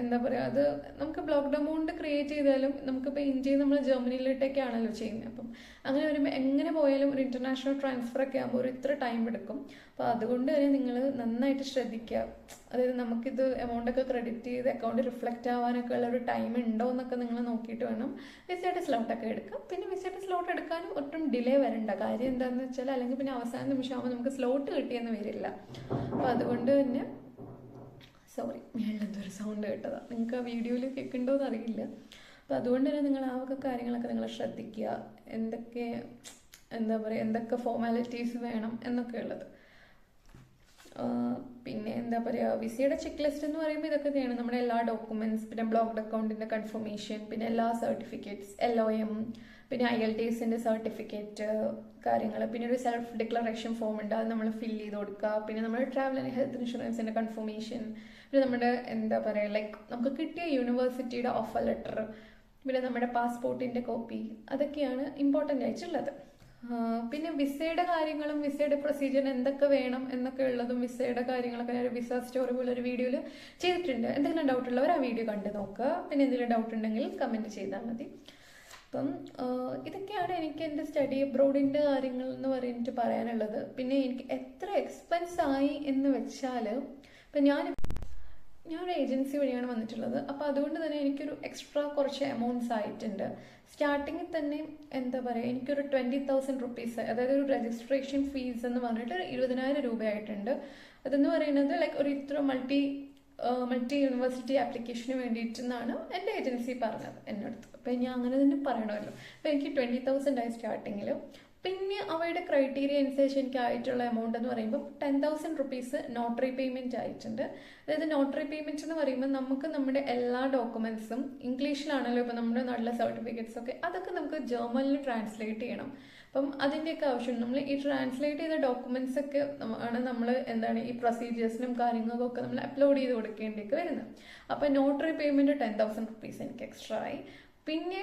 എന്താ പറയുക അത് നമുക്ക് ബ്ലോക്ക്ഡ് എമൗണ്ട് ക്രിയേറ്റ് ചെയ്താലും നമുക്കിപ്പോൾ ഇന്ത്യയിൽ നമ്മൾ ജർമ്മനിയിലോട്ടൊക്കെയാണല്ലോ ചെയ്യുന്നത്. അപ്പം അങ്ങനെ വരുമ്പോൾ എങ്ങനെ പോയാലും ഒരു ഇൻ്റർനാഷണൽ ട്രാൻസ്ഫർ ഒക്കെ ആകുമ്പോൾ ഒരു ഇത്ര ടൈം എടുക്കും. അപ്പോൾ അതുകൊണ്ട് തന്നെ നിങ്ങൾ നന്നായിട്ട് ശ്രദ്ധിക്കുക. അതായത് നമുക്കിത് എമൗണ്ടൊക്കെ ക്രെഡിറ്റ് ചെയ്ത് അക്കൗണ്ട് റിഫ്ലക്റ്റ് ആവാനൊക്കെ ഉള്ള ഒരു ടൈം ഉണ്ടോ എന്നൊക്കെ നിങ്ങൾ നോക്കിയിട്ട് വേണം വിസയുടെ സ്ലോട്ടൊക്കെ എടുക്കാം. പിന്നെ വിസയുടെ സ്ലോട്ട് എടുക്കാനും ഒട്ടും ഡിലേ വരണ്ട. കാര്യം എന്താണെന്ന് വെച്ചാൽ അല്ലെങ്കിൽ പിന്നെ അവസാന നിമിഷമാകുമ്പോൾ നമുക്ക് സ്ലോട്ട് കിട്ടിയെന്ന് വരില്ല. അപ്പോൾ അതുകൊണ്ട് തന്നെ സോറി മേളിലെന്തൊരു സൗണ്ട് കേട്ടതാണ്, നിങ്ങൾക്ക് ആ വീഡിയോയിൽ കേൾക്കുന്നുണ്ടോയെന്ന് അറിയില്ല. അപ്പോൾ അതുകൊണ്ട് തന്നെ നിങ്ങൾ ആ ഒക്കെ കാര്യങ്ങളൊക്കെ നിങ്ങൾ ശ്രദ്ധിക്കുക. എന്തൊക്കെ എന്താ പറയുക എന്തൊക്കെ ഫോർമാലിറ്റീസ് വേണം എന്നൊക്കെ ഉള്ളത്. പിന്നെ എന്താ പറയുക വിസയുടെ ചെക്ക് ലിസ്റ്റ് എന്ന് പറയുമ്പോൾ ഇതൊക്കെ ചെയ്യണം. നമ്മുടെ എല്ലാ ഡോക്യുമെൻറ്റ്സ്, പിന്നെ ബ്ലോക്ക്ഡ് അക്കൗണ്ടിൻ്റെ കൺഫർമേഷൻ, പിന്നെ എല്ലാ സർട്ടിഫിക്കറ്റ്സ്, LOM, പിന്നെ IELTS സർട്ടിഫിക്കറ്റ് കാര്യങ്ങൾ, പിന്നെ ഒരു സെൽഫ് ഡിക്ലറേഷൻ ഫോം ഉണ്ട്, അത് നമ്മൾ ഫിൽ ചെയ്ത് കൊടുക്കുക. പിന്നെ നമ്മുടെ ട്രാവൽ ആൻഡ് ഹെൽത്ത് ഇൻഷുറൻസിൻ്റെ കൺഫർമേഷൻ, പിന്നെ നമ്മുടെ എന്താ പറയുക ലൈക്ക് നമുക്ക് കിട്ടിയ യൂണിവേഴ്സിറ്റിയുടെ ഓഫർ ലെറ്റർ, പിന്നെ നമ്മുടെ പാസ്പോർട്ടിൻ്റെ കോപ്പി, അതൊക്കെയാണ് ഇമ്പോർട്ടൻ്റ് ആയിട്ടുള്ളത്. പിന്നെ വിസയുടെ കാര്യങ്ങളും വിസയുടെ പ്രൊസീജിയർ എന്തൊക്കെ വേണം എന്നൊക്കെ ഉള്ളതും വിസയുടെ കാര്യങ്ങളൊക്കെ ഞാൻ വിസ സ്റ്റോറി പോലെ ഒരു വീഡിയോയിൽ ചെയ്തിട്ടുണ്ട്. എന്തെങ്കിലും ഡൗട്ട് ഉള്ളവർ ആ വീഡിയോ കണ്ടു നോക്കുക. പിന്നെ എന്തെങ്കിലും ഡൗട്ട് ഉണ്ടെങ്കിൽ കമൻറ്റ് ചെയ്താൽ മതി. അപ്പം ഇതൊക്കെയാണ് എനിക്ക് എൻ്റെ സ്റ്റഡി അബ്രോഡിൻ്റെ കാര്യങ്ങൾ എന്ന് പറഞ്ഞിട്ട് പറയാനുള്ളത്. പിന്നെ എനിക്ക് എത്ര എക്സ്പെൻസ് ആയി എന്ന് വെച്ചാൽ, ഇപ്പം ഞാനൊരു ഏജൻസി വഴിയാണ് വന്നിട്ടുള്ളത്. അപ്പോൾ അതുകൊണ്ട് തന്നെ എനിക്കൊരു എക്സ്ട്രാ കുറച്ച് എമൗണ്ട്സ് ആയിട്ടുണ്ട്. സ്റ്റാർട്ടിങ്ങിൽ തന്നെ എന്താ പറയുക, എനിക്കൊരു 20,000 റുപ്പീസ്, അതായത് ഒരു രജിസ്ട്രേഷൻ ഫീസ് എന്ന് പറഞ്ഞിട്ട് 20,000 രൂപയായിട്ടുണ്ട്. അതെന്ന് പറയുന്നത് ലൈക്ക് ഒരു ഇത്ര മൾട്ടി യൂണിവേഴ്സിറ്റി ആപ്ലിക്കേഷന് വേണ്ടിയിട്ടെന്നാണ് എൻ്റെ ഏജൻസി പറഞ്ഞത് എന്നടുത്ത്. അപ്പം ഞാൻ അങ്ങനെ തന്നെ പറയണമല്ലോ. അപ്പം എനിക്ക് 20,000 ആയി സ്റ്റാർട്ടിങ്ങിൽ. പിന്നെ അവയുടെ ക്രൈറ്റീരിയ അനുസരിച്ച് എനിക്ക് ആയിട്ടുള്ള എമൗണ്ട് എന്ന് പറയുമ്പോൾ 10,000 റുപ്പീസ് നോട്ടറി പേയ്മെൻറ്റ് ആയിട്ടുണ്ട്. അതായത് നോട്ടറി പേയ്മെൻറ്റ് എന്ന് പറയുമ്പോൾ നമുക്ക് നമ്മുടെ എല്ലാ ഡോക്യുമെൻറ്റ്സും ഇംഗ്ലീഷിലാണല്ലോ ഇപ്പോൾ നമ്മുടെ നാട്ടിലെ സർട്ടിഫിക്കറ്റ്സ് ഒക്കെ, അതൊക്കെ നമുക്ക് ജർമ്മനിൽ ട്രാൻസ്ലേറ്റ് ചെയ്യണം. അപ്പം അതിൻ്റെയൊക്കെ ആവശ്യം നമ്മൾ ഈ ട്രാൻസ്ലേറ്റ് ചെയ്ത ഡോക്യുമെൻറ്റ്സ് ഒക്കെ ആണ് നമ്മൾ ഈ പ്രൊസീജിയേഴ്സിനും കാര്യങ്ങൾക്കൊക്കെ നമ്മൾ അപ്ലോഡ് ചെയ്ത് കൊടുക്കേണ്ടിയൊക്കെ വരുന്നത്. അപ്പോൾ നോട്ടറി പേയ്മെൻറ്റ് 10,000 റുപ്പീസ് എനിക്ക് എക്സ്ട്രാ ആയി. പിന്നെ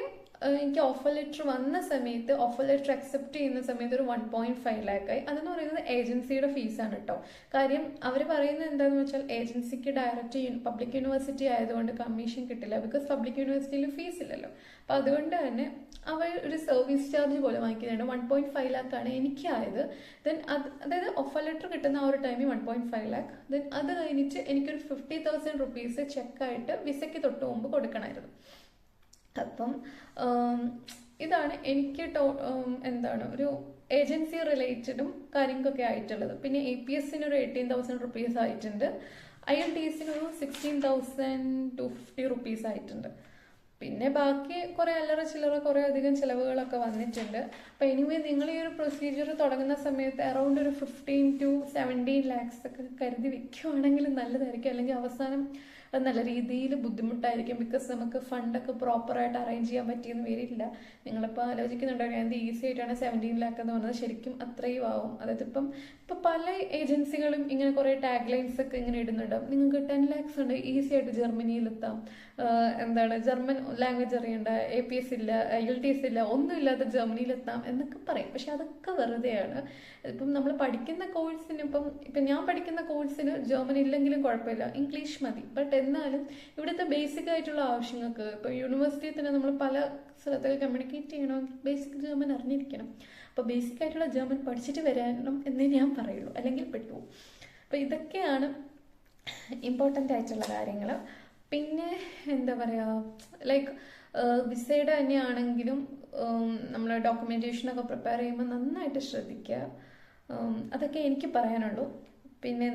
എനിക്ക് ഓഫർ ലെറ്റർ വന്ന സമയത്ത്, ഓഫർ ലെറ്റർ അക്സെപ്റ്റ് ചെയ്യുന്ന സമയത്ത് ഒരു 1.5 lakh ആയി. അതെന്ന് പറയുന്നത് ഏജൻസിയുടെ ഫീസാണ് കേട്ടോ. കാര്യം അവർ പറയുന്നത് എന്താണെന്ന് വെച്ചാൽ ഏജൻസിക്ക് ഡയറക്റ്റ് പബ്ലിക് യൂണിവേഴ്സിറ്റി ആയതുകൊണ്ട് കമ്മീഷൻ കിട്ടില്ല. ബിക്കോസ് പബ്ലിക് യൂണിവേഴ്സിറ്റിയിൽ ഫീസ് ഇല്ലല്ലോ. അപ്പം അതുകൊണ്ട് തന്നെ അവർ ഒരു സർവീസ് ചാർജ് പോലെ വാങ്ങിക്കുന്നുണ്ട്. 1.5 lakh ആണ് എനിക്കായത്. ദെൻ അതായത് ഓഫർ ലെറ്റർ കിട്ടുന്ന ആ ഒരു ടൈമിൽ 1.5 lakh. ദെൻ അത് കഴിഞ്ഞിട്ട് എനിക്കൊരു 50,000 റുപ്പീസ് ചെക്കായിട്ട് വിസയ്ക്ക് തൊട്ട് മുമ്പ് കൊടുക്കണമായിരുന്നു. അപ്പം ഇതാണ് എനിക്ക് ഒരു ഏജൻസി റിലേറ്റഡും കാര്യങ്ങളൊക്കെ ആയിട്ടുള്ളത്. പിന്നെ APS ഒരു 18,000 റുപ്പീസ് ആയിട്ടുണ്ട്. ILTS ഒരു 16,250 റുപ്പീസ് ആയിട്ടുണ്ട്. പിന്നെ ബാക്കി കുറേ അല്ലറ ചില്ലറ കുറേ അധികം ചിലവുകളൊക്കെ വന്നിട്ടുണ്ട്. അപ്പം എനിവേ നിങ്ങൾ ഈ ഒരു പ്രൊസീജിയർ തുടങ്ങുന്ന സമയത്ത് അറൗണ്ട് ഒരു 15 to 17 lakhs ഒക്കെ കരുതി വെക്കുകയാണെങ്കിൽ നല്ലതായിരിക്കും. അല്ലെങ്കിൽ അവസാനം അത് നല്ല രീതിയിൽ ബുദ്ധിമുട്ടായിരിക്കും. ബിക്കോസ് നമുക്ക് ഫണ്ടൊക്കെ പ്രോപ്പറായിട്ട് അറേഞ്ച് ചെയ്യാൻ പറ്റിയെന്ന് വരില്ല. നിങ്ങളിപ്പോൾ ആലോചിക്കുന്നുണ്ടാവും ഞാൻ ഈസി ആയിട്ടാണ് 17 lakh എന്ന് പറഞ്ഞത്. ശരിക്കും അത്രയും ആവും. അതായത് ഇപ്പം പല ഏജൻസികളും ഇങ്ങനെ കുറേ ടാഗ് ലൈൻസ് ഒക്കെ ഇങ്ങനെ ഇടുന്നുണ്ടാവും. നിങ്ങൾക്ക് 10 lakhs ഉണ്ട്, ഈസി ആയിട്ട് ജർമ്മനിയിലെത്താം, ജർമ്മൻ ലാംഗ്വേജ് അറിയണ്ട, APS ഇല്ല, ILTS ഇല്ല, ഒന്നുമില്ലാതെ ജർമ്മനിയിലെത്താം എന്നൊക്കെ പറയും. പക്ഷെ അതൊക്കെ വെറുതെയാണ്. ഇപ്പം നമ്മൾ പഠിക്കുന്ന കോഴ്സിന് ഇപ്പം ഞാൻ പഠിക്കുന്ന കോഴ്സിന് ജർമ്മൻ ഇല്ലെങ്കിലും കുഴപ്പമില്ല, ഇംഗ്ലീഷ് മതി. ബട്ട് എന്നാലും ഇവിടുത്തെ ബേസിക് ആയിട്ടുള്ള ആവശ്യങ്ങൾക്ക് ഇപ്പോൾ യൂണിവേഴ്സിറ്റിയിൽ തന്നെ നമ്മൾ പല സ്ഥലത്തൊക്കെ കമ്മ്യൂണിക്കേറ്റ് ചെയ്യണമെങ്കിൽ ബേസിക് ജർമ്മൻ അറിഞ്ഞിരിക്കണം. അപ്പോൾ ബേസിക് ആയിട്ടുള്ള ജർമ്മൻ പഠിച്ചിട്ട് വരണം എന്നേ ഞാൻ പറയുള്ളൂ, അല്ലെങ്കിൽ പെട്ടുപോകും. അപ്പോൾ ഇതൊക്കെയാണ് ഇമ്പോർട്ടൻ്റ് ആയിട്ടുള്ള കാര്യങ്ങൾ. പിന്നെ എന്താ പറയുക, ലൈക്ക് വിസയുടെ തന്നെയാണെങ്കിലും നമ്മൾ ഡോക്യുമെൻറ്റേഷനൊക്കെ പ്രിപ്പയർ ചെയ്യുമ്പോൾ നന്നായിട്ട് ശ്രദ്ധിക്കുക. അതൊക്കെ എനിക്ക് പറയാനുള്ളൂ. പിന്നെ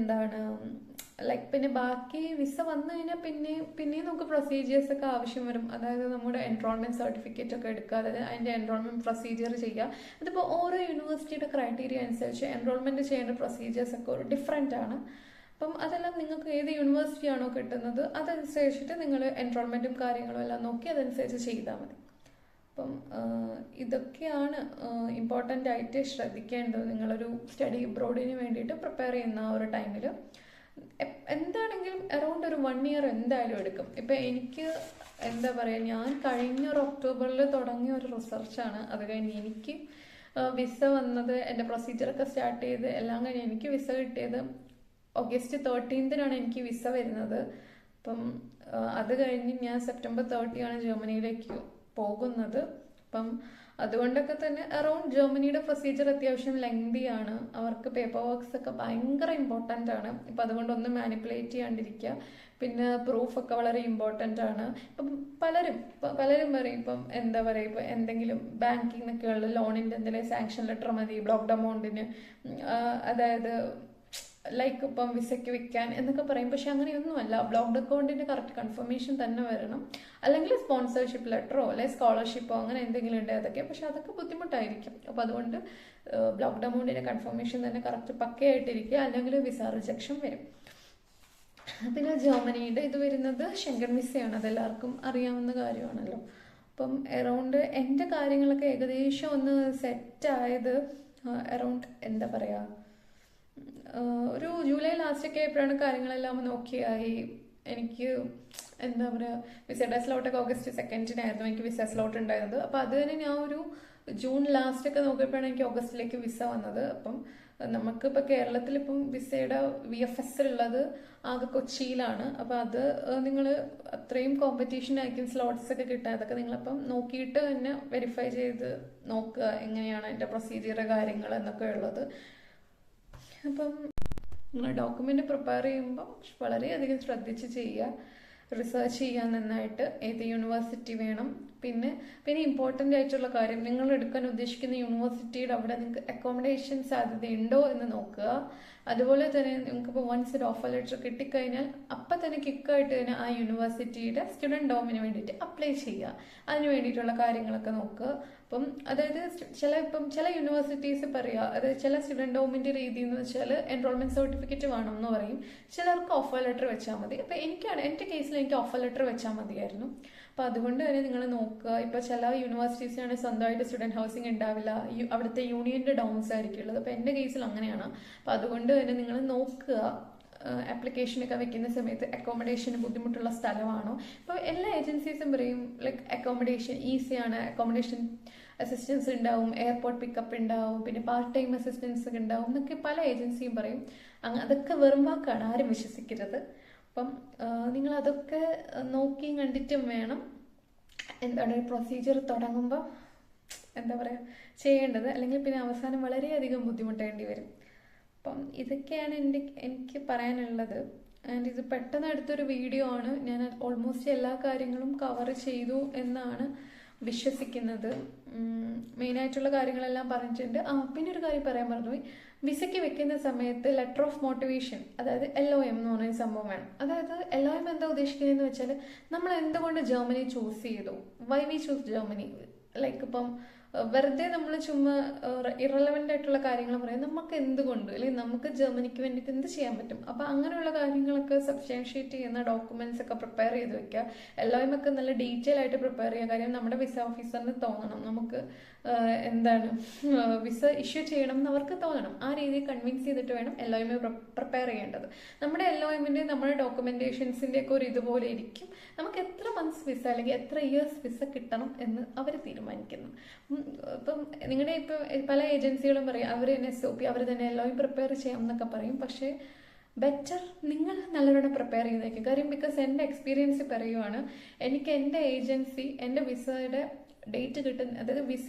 പിന്നെ ബാക്കി വിസ വന്നു കഴിഞ്ഞാൽ പിന്നെ നമുക്ക് പ്രൊസീജിയേഴ്സ് ഒക്കെ ആവശ്യം വരും. അതായത് നമ്മുടെ എൻറോൾമെൻറ്റ് സർട്ടിഫിക്കറ്റ് ഒക്കെ എടുക്കുക, അതായത് അതിൻ്റെ എൻറോൾമെൻറ്റ് പ്രൊസീജിയർ ചെയ്യുക. അതിപ്പോൾ ഓരോ യൂണിവേഴ്സിറ്റിയുടെ ക്രൈറ്റീരിയ അനുസരിച്ച് എൻറോൾമെൻറ്റ് ചെയ്യേണ്ട പ്രൊസീജിയേഴ്സ് ഒക്കെ ഒരു ഡിഫറെൻ്റ് ആണ്. അപ്പം അതെല്ലാം നിങ്ങൾക്ക് ഏത് യൂണിവേഴ്സിറ്റി ആണോ കിട്ടുന്നത് അതനുസരിച്ചിട്ട് നിങ്ങൾ എൻറോൾമെൻറ്റും കാര്യങ്ങളും എല്ലാം നോക്കി അതനുസരിച്ച് ചെയ്താൽ മതി. അപ്പം ഇതൊക്കെയാണ് ഇമ്പോർട്ടൻ്റ് ആയിട്ട് ശ്രദ്ധിക്കേണ്ടത് നിങ്ങളൊരു സ്റ്റഡി അബ്രോഡിന് വേണ്ടിയിട്ട് പ്രിപ്പയർ ചെയ്യുന്ന ആ ഒരു ടൈമിൽ. എന്താണെങ്കിലും അറൗണ്ട് ഒരു 1 year എന്തായാലും എടുക്കും. ഇപ്പം എനിക്ക് എന്താ പറയുക, ഞാൻ കഴിഞ്ഞ ഒരു ഒക്ടോബറിൽ തുടങ്ങിയ ഒരു റിസർച്ചാണ്. അത് കഴിഞ്ഞ് എനിക്ക് വിസ വന്നത്, എൻ്റെ പ്രൊസീജിയറൊക്കെ സ്റ്റാർട്ട് ചെയ്ത് എല്ലാം കഴിഞ്ഞ് എനിക്ക് വിസ കിട്ടിയത് August 13th എനിക്ക് വിസ വരുന്നത്. അപ്പം അത് കഴിഞ്ഞ് ഞാൻ September 30 ജർമ്മനിയിലേക്ക് പോകുന്നത്. അപ്പം അതുകൊണ്ടൊക്കെ തന്നെ അറൗണ്ട് ജർമ്മനിയുടെ പ്രൊസീജിയർ അത്യാവശ്യം ലെങ്തിയാണ്. അവർക്ക് പേപ്പർ വർക്ക്സ് ഒക്കെ ഭയങ്കര ഇമ്പോർട്ടൻ്റ് ആണ്. ഇപ്പം അതുകൊണ്ടൊന്നും മാനിപ്പുലേറ്റ് ചെയ്യാണ്ടിരിക്കുക. പിന്നെ പ്രൂഫൊക്കെ വളരെ ഇമ്പോർട്ടൻ്റ് ആണ്. ഇപ്പം പലരും പറയും ഇപ്പം എന്താ പറയുക, ഇപ്പം എന്തെങ്കിലും ബാങ്കിങ്ങിനൊക്കെയുള്ള ലോണിൻ്റെ എന്തെങ്കിലും സാങ്ഷൻ ലെറ്റർ മതി ബ്ലോക്ക്ഡ് എമൗണ്ടിന്, അതായത് ലൈക്ക് ഇപ്പം വിസയ്ക്ക് വെക്കാൻ എന്നൊക്കെ പറയും. പക്ഷെ അങ്ങനെയൊന്നുമല്ല. ബ്ലോക്ക്ഡ് അക്കൗണ്ടിൻ്റെ കറക്റ്റ് കൺഫർമേഷൻ തന്നെ വരണം. അല്ലെങ്കിൽ സ്പോൺസർഷിപ്പ് ലെറ്ററോ അല്ലെങ്കിൽ സ്കോളർഷിപ്പോ അങ്ങനെ എന്തെങ്കിലും ഉണ്ട് അതൊക്കെ. പക്ഷെ അതൊക്കെ ബുദ്ധിമുട്ടായിരിക്കും. അപ്പോൾ അതുകൊണ്ട് ബ്ലോക്ക്ഡ് എമൗണ്ടിൻ്റെ കൺഫർമേഷൻ തന്നെ കറക്റ്റ് പക്കയായിട്ടിരിക്കുക, അല്ലെങ്കിൽ വിസ റിജക്ഷൻ വരും. പിന്നെ ജർമ്മനിയുടെ ഇത് വരുന്നത് ഷെങ്കൻ വിസയാണ്. അതെല്ലാവർക്കും അറിയാവുന്ന കാര്യമാണല്ലോ. അപ്പം അറൗണ്ട് എൻ്റെ കാര്യങ്ങളൊക്കെ ഏകദേശം ഒന്ന് സെറ്റായത് അറൗണ്ട് എന്താ പറയുക, ഒരു ജൂലൈ ലാസ്റ്റൊക്കെ ആയപ്പോഴാണ് കാര്യങ്ങളെല്ലാം നോക്കിയായി. എനിക്ക് എന്താ പറയുക, വിസയുടെ സ്ലോട്ടൊക്കെ August 2 എനിക്ക് വിസ സ്ലോട്ട് ഉണ്ടായിരുന്നത്. അപ്പോൾ അത് തന്നെ ഞാൻ ഒരു ജൂൺ ലാസ്റ്റ് ഒക്കെ നോക്കിയപ്പോഴാണ് എനിക്ക് ഓഗസ്റ്റിലേക്ക് വിസ വന്നത്. അപ്പം നമുക്കിപ്പോൾ കേരളത്തിലിപ്പം വിസയുടെ VFS ഉള്ളത് ആകെ കൊച്ചിയിലാണ്. അപ്പം അത് നിങ്ങൾ അത്രയും കോമ്പറ്റീഷൻ ആയിരിക്കും സ്ലോട്ട്സ് ഒക്കെ കിട്ടുക. അതൊക്കെ നിങ്ങളപ്പം നോക്കിയിട്ട് തന്നെ വെരിഫൈ ചെയ്ത് നോക്കുക എങ്ങനെയാണ് അതിൻ്റെ പ്രൊസീജിയർ കാര്യങ്ങൾ എന്നൊക്കെ ഉള്ളത്. അപ്പം നിങ്ങൾ ഡോക്യുമെൻ്റ് പ്രിപ്പയർ ചെയ്യുമ്പോൾ വളരെയധികം ശ്രദ്ധിച്ച് ചെയ്യുക, റിസർച്ച് ചെയ്യാൻ നന്നായിട്ട് ഏത് യൂണിവേഴ്സിറ്റി വേണം. പിന്നെ ഇമ്പോർട്ടൻ്റ് ആയിട്ടുള്ള കാര്യം, നിങ്ങൾ എടുക്കാൻ ഉദ്ദേശിക്കുന്ന യൂണിവേഴ്സിറ്റിയുടെ അവിടെ നിങ്ങൾക്ക് അക്കോമഡേഷൻ സാധ്യതയുണ്ടോ എന്ന് നോക്കുക. അതുപോലെ തന്നെ നിങ്ങൾക്കിപ്പോൾ വൺസ് ഒരു ഓഫർ ലെറ്റർ കിട്ടിക്കഴിഞ്ഞാൽ അപ്പം തന്നെ ക്വിക്കായിട്ട് തന്നെ ആ യൂണിവേഴ്സിറ്റിയുടെ സ്റ്റുഡൻറ് ഡോമിന് വേണ്ടിയിട്ട് അപ്ലൈ ചെയ്യുക. അതിന് വേണ്ടിയിട്ടുള്ള കാര്യങ്ങളൊക്കെ നോക്കുക. അപ്പം അതായത് ചില യൂണിവേഴ്സിറ്റീസ് പറയുക, അതായത് ചില സ്റ്റുഡൻറ് ഡോമിൻ്റെ രീതി എന്ന് വെച്ചാൽ എൻറോൾമെൻറ്റ് സർട്ടിഫിക്കറ്റ് വേണം എന്ന് പറയും, ചിലർക്ക് ഓഫർ ലെറ്റർ വെച്ചാൽ മതി. അപ്പം എൻ്റെ കേസിൽ എനിക്ക് ഓഫർ ലെറ്റർ വെച്ചാൽ മതിയായിരുന്നു. അപ്പോൾ അതുകൊണ്ട് തന്നെ നിങ്ങൾ നോക്കുക. ഇപ്പോൾ ചില യൂണിവേഴ്സിറ്റീസിനാണ് സ്വന്തമായിട്ട് സ്റ്റുഡൻറ് ഹൗസിംഗ് ഉണ്ടാവില്ല, അവിടുത്തെ യൂണിയൻ്റെ ഡൗൺസ് ആയിരിക്കും ഉള്ളത്. അപ്പോൾ എൻ്റെ കേസിൽ അങ്ങനെയാണ്. അപ്പോൾ അതുകൊണ്ട് തന്നെ നിങ്ങൾ നോക്കുക ആപ്ലിക്കേഷനൊക്കെ വെക്കുന്ന സമയത്ത് അക്കോമഡേഷന് ബുദ്ധിമുട്ടുള്ള സ്ഥലമാണോ. ഇപ്പോൾ എല്ലാ ഏജൻസീസും പറയും ലൈക്ക് അക്കോമഡേഷൻ ഈസിയാണ്, അക്കോമഡേഷൻ അസിസ്റ്റൻസ് ഉണ്ടാവും, എയർപോർട്ട് പിക്കപ്പ് ഉണ്ടാവും, പിന്നെ പാർട്ട് ടൈം അസിസ്റ്റൻസ് ഒക്കെ ഉണ്ടാവും എന്നൊക്കെ പല ഏജൻസിയും പറയും. അതൊക്കെ വെറും വാക്കാണ്, ആരും വിശ്വസിക്കരുത്. അപ്പം നിങ്ങൾ അതൊക്കെ നോക്കിയും കണ്ടിട്ടും വേണം എന്താണ് പ്രൊസീജിയർ തുടങ്ങുമ്പോൾ എന്താ പറയുക ചെയ്യേണ്ടത്. അല്ലെങ്കിൽ പിന്നെ അവസാനം വളരെയധികം ബുദ്ധിമുട്ടേണ്ടി വരും. അപ്പം ഇതൊക്കെയാണ് എനിക്ക് പറയാനുള്ളത്. ആൻഡ് ഇത് പെട്ടെന്ന് എടുത്തൊരു വീഡിയോ ആണ്. ഞാൻ ഓൾമോസ്റ്റ് എല്ലാ കാര്യങ്ങളും കവർ ചെയ്തു എന്നാണ് വിശ്വസിക്കുന്നത്. മെയിനായിട്ടുള്ള കാര്യങ്ങളെല്ലാം പറഞ്ഞിട്ടുണ്ട്. പിന്നെ ഒരു കാര്യം പറയാൻ മറന്നുപോയി. വിസയ്ക്ക് വെക്കുന്ന സമയത്ത് ലെറ്റർ ഓഫ് മോട്ടിവേഷൻ, അതായത് LOM എന്ന് പറയുന്ന സംഭവം വേണം. അതായത് LOM എന്താ ഉദ്ദേശിക്കുന്നതെന്ന് വെച്ചാൽ നമ്മൾ എന്തുകൊണ്ട് ജർമ്മനി ചൂസ് ചെയ്തു, why we choose Germany. Like ഇപ്പം വെറുതെ നമ്മൾ ചുമ്മാ ഇറലവൻ്റ് ആയിട്ടുള്ള കാര്യങ്ങൾ പറയാം, നമുക്ക് എന്തുകൊണ്ട് അല്ലെങ്കിൽ നമുക്ക് ജർമ്മനിക്ക് വേണ്ടിയിട്ട് എന്ത് ചെയ്യാൻ പറ്റും. അപ്പോൾ അങ്ങനെയുള്ള കാര്യങ്ങളൊക്കെ സബ്സ്റ്റാൻഷിയേറ്റ് ചെയ്യുന്ന ഡോക്യുമെന്റ്സ് ഒക്കെ പ്രിപ്പയർ ചെയ്ത് വെക്കുക. LOM ഒക്കെ നല്ല ഡീറ്റെയിൽ ആയിട്ട് പ്രിപ്പയർ ചെയ്യുക. കാര്യം നമ്മുടെ വിസ ഓഫീസറിന് തോന്നണം നമുക്ക് എന്താണ് വിസ ഇഷ്യൂ ചെയ്യണം എന്ന് അവർക്ക് തോന്നണം. ആ രീതിയിൽ കൺവിൻസ് ചെയ്തിട്ട് വേണം LOM പ്രിപ്പയർ ചെയ്യേണ്ടത്. നമ്മുടെ LOMൻ്റെ നമ്മുടെ ഡോക്യുമെന്റേഷൻസിൻ്റെ ഒക്കെ ഒരു ഇതുപോലെ ഇരിക്കും. നമുക്ക് എത്ര മന്ത്സ് വിസ അല്ലെങ്കിൽ എത്ര ഇയേഴ്സ് വിസ കിട്ടണം എന്ന് അവർ തീരുമാനിക്കുന്നു. ഇപ്പം നിങ്ങളുടെ ഇപ്പം പല ഏജൻസികളും പറയും അവർ തന്നെ SOP അവർ തന്നെ LOM പ്രിപ്പയർ ചെയ്യാം എന്നൊക്കെ പറയും. പക്ഷേ ബെറ്റർ നിങ്ങൾ നല്ലവണ്ണം പ്രിപ്പയർ ചെയ്തേക്കും. കാര്യം ബിക്കോസ് എൻ്റെ എക്സ്പീരിയൻസ് പറയുവാണ്, എനിക്ക് എൻ്റെ ഏജൻസി എൻ്റെ വിസയുടെ ഡേറ്റ് കിട്ടുന്ന, അതായത് വിസ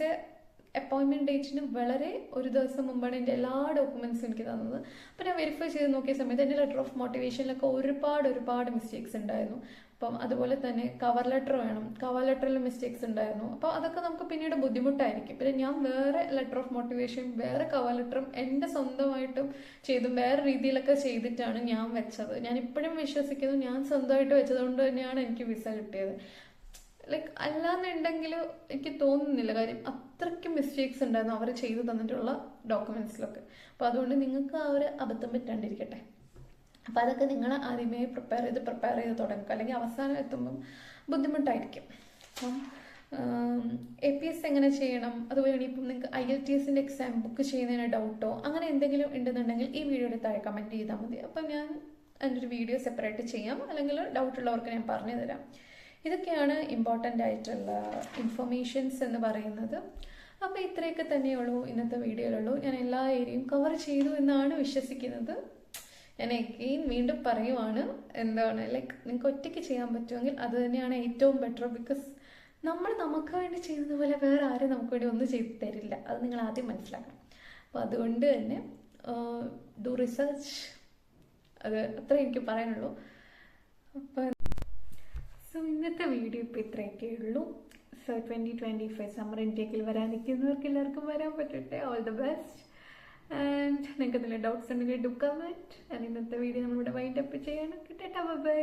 അപ്പോയിൻമെൻറ്റ് ഡേറ്റിന് വളരെ ഒരു ദിവസം മുമ്പാണ് എൻ്റെ എല്ലാ ഡോക്യുമെൻറ്റ്സും എനിക്ക് തന്നത്. അപ്പോൾ ഞാൻ വെരിഫൈ ചെയ്ത് നോക്കിയ സമയത്ത് എൻ്റെ ലെറ്റർ ഓഫ് മോട്ടിവേഷനിലൊക്കെ ഒരുപാട് മിസ്റ്റേക്സ് ഉണ്ടായിരുന്നു. അപ്പം അതുപോലെ തന്നെ കവർ ലെറ്റർ വേണം, കവർ ലെറ്ററിൽ മിസ്റ്റേക്സ് ഉണ്ടായിരുന്നു. അപ്പോൾ അതൊക്കെ നമുക്ക് പിന്നീട് ബുദ്ധിമുട്ടായിരിക്കും. പിന്നെ ഞാൻ വേറെ ലെറ്റർ ഓഫ് മോട്ടിവേഷൻ വേറെ കവർ ലെറ്ററും എൻ്റെ സ്വന്തമായിട്ടും ചെയ്തും വേറെ രീതിയിലൊക്കെ ചെയ്തിട്ടാണ് ഞാൻ വെച്ചത്. ഞാൻ ഇപ്പോഴും വിശ്വസിക്കുന്നു ഞാൻ സ്വന്തമായിട്ട് വെച്ചതുകൊണ്ട് തന്നെയാണ് എനിക്ക് വിസ കിട്ടിയത്. ലൈക്ക് അല്ലാന്നുണ്ടെങ്കിൽ എനിക്ക് തോന്നുന്നില്ല. കാര്യം അത്രയ്ക്കും മിസ്റ്റേക്സ് ഉണ്ടായിരുന്നു അവർ ചെയ്തു തന്നിട്ടുള്ള ഡോക്യുമെന്റ്സിലൊക്കെ. അപ്പോൾ അതുകൊണ്ട് നിങ്ങൾക്ക് ആ ഒരു അബദ്ധം പറ്റാണ്ടിരിക്കട്ടെ. അപ്പോൾ അതൊക്കെ നിങ്ങൾ ആദ്യമേ പ്രിപ്പയർ ചെയ്ത് തുടങ്ങുക, അല്ലെങ്കിൽ അവസാനം എത്തുമ്പം ബുദ്ധിമുട്ടായിരിക്കും. അപ്പം APS എങ്ങനെ ചെയ്യണം, അതുപോലെ ഇപ്പം നിങ്ങൾക്ക് IELTS എക്സാം ബുക്ക് ചെയ്യുന്നതിന് ഡൗട്ടോ അങ്ങനെ എന്തെങ്കിലും ഉണ്ടെന്നുണ്ടെങ്കിൽ ഈ വീഡിയോയുടെ താഴെ കമൻറ്റ് ചെയ്താൽ മതി. അപ്പം ഞാൻ അതിൻ്റെ ഒരു വീഡിയോ സെപ്പറേറ്റ് ചെയ്യാം, അല്ലെങ്കിൽ ഡൗട്ടുള്ളവർക്ക് ഞാൻ പറഞ്ഞു തരാം. ഇതൊക്കെയാണ് ഇമ്പോർട്ടൻ്റ് ആയിട്ടുള്ള ഇൻഫർമേഷൻസ് എന്ന് പറയുന്നത്. അപ്പോൾ ഇത്രയൊക്കെ തന്നെയുള്ളൂ ഇന്നത്തെ വീഡിയോയിലുള്ളൂ. ഞാൻ എല്ലാ ഏരിയയും കവർ ചെയ്തു എന്നാണ് വിശ്വസിക്കുന്നത്. ഞാൻ വീണ്ടും പറയുവാണ്, എന്താണ് ലൈക്ക് നിങ്ങൾക്ക് ഒറ്റയ്ക്ക് ചെയ്യാൻ പറ്റുമെങ്കിൽ അത് തന്നെയാണ് ഏറ്റവും ബെറ്റർ. ബിക്കോസ് നമ്മൾ നമുക്ക് വേണ്ടി ചെയ്യുന്നത് പോലെ വേറെ ആരും നമുക്ക് വേണ്ടി ഒന്നും ചെയ്തു തരില്ല. അത് നിങ്ങൾ ആദ്യം മനസ്സിലാക്കണം. അപ്പോൾ അതുകൊണ്ട് തന്നെ ഡു റിസർച്ച്, അത് അത്രേ എനിക്ക് പറയാനുള്ളൂ. അപ്പം ഇന്നത്തെ വീഡിയോ ഇപ്പോൾ ഇത്രയൊക്കെ ഉള്ളൂ. 2025 സമ്മർ ഇൻടേക്കിൽ വരാൻ നിൽക്കുന്നവർക്ക് എല്ലാവർക്കും വരാൻ പറ്റട്ടെ. All the best. ആൻഡ് നിങ്ങൾക്ക് എന്തെങ്കിലും ഡൗട്ട്സ് ഉണ്ടെങ്കിൽ ഡു കമൻറ്റ്. ആൻഡ് ഇന്നത്തെ വീഡിയോ നമ്മളിവിടെ വൈൻഡ് അപ്പ് ചെയ്യണം. ബൈ.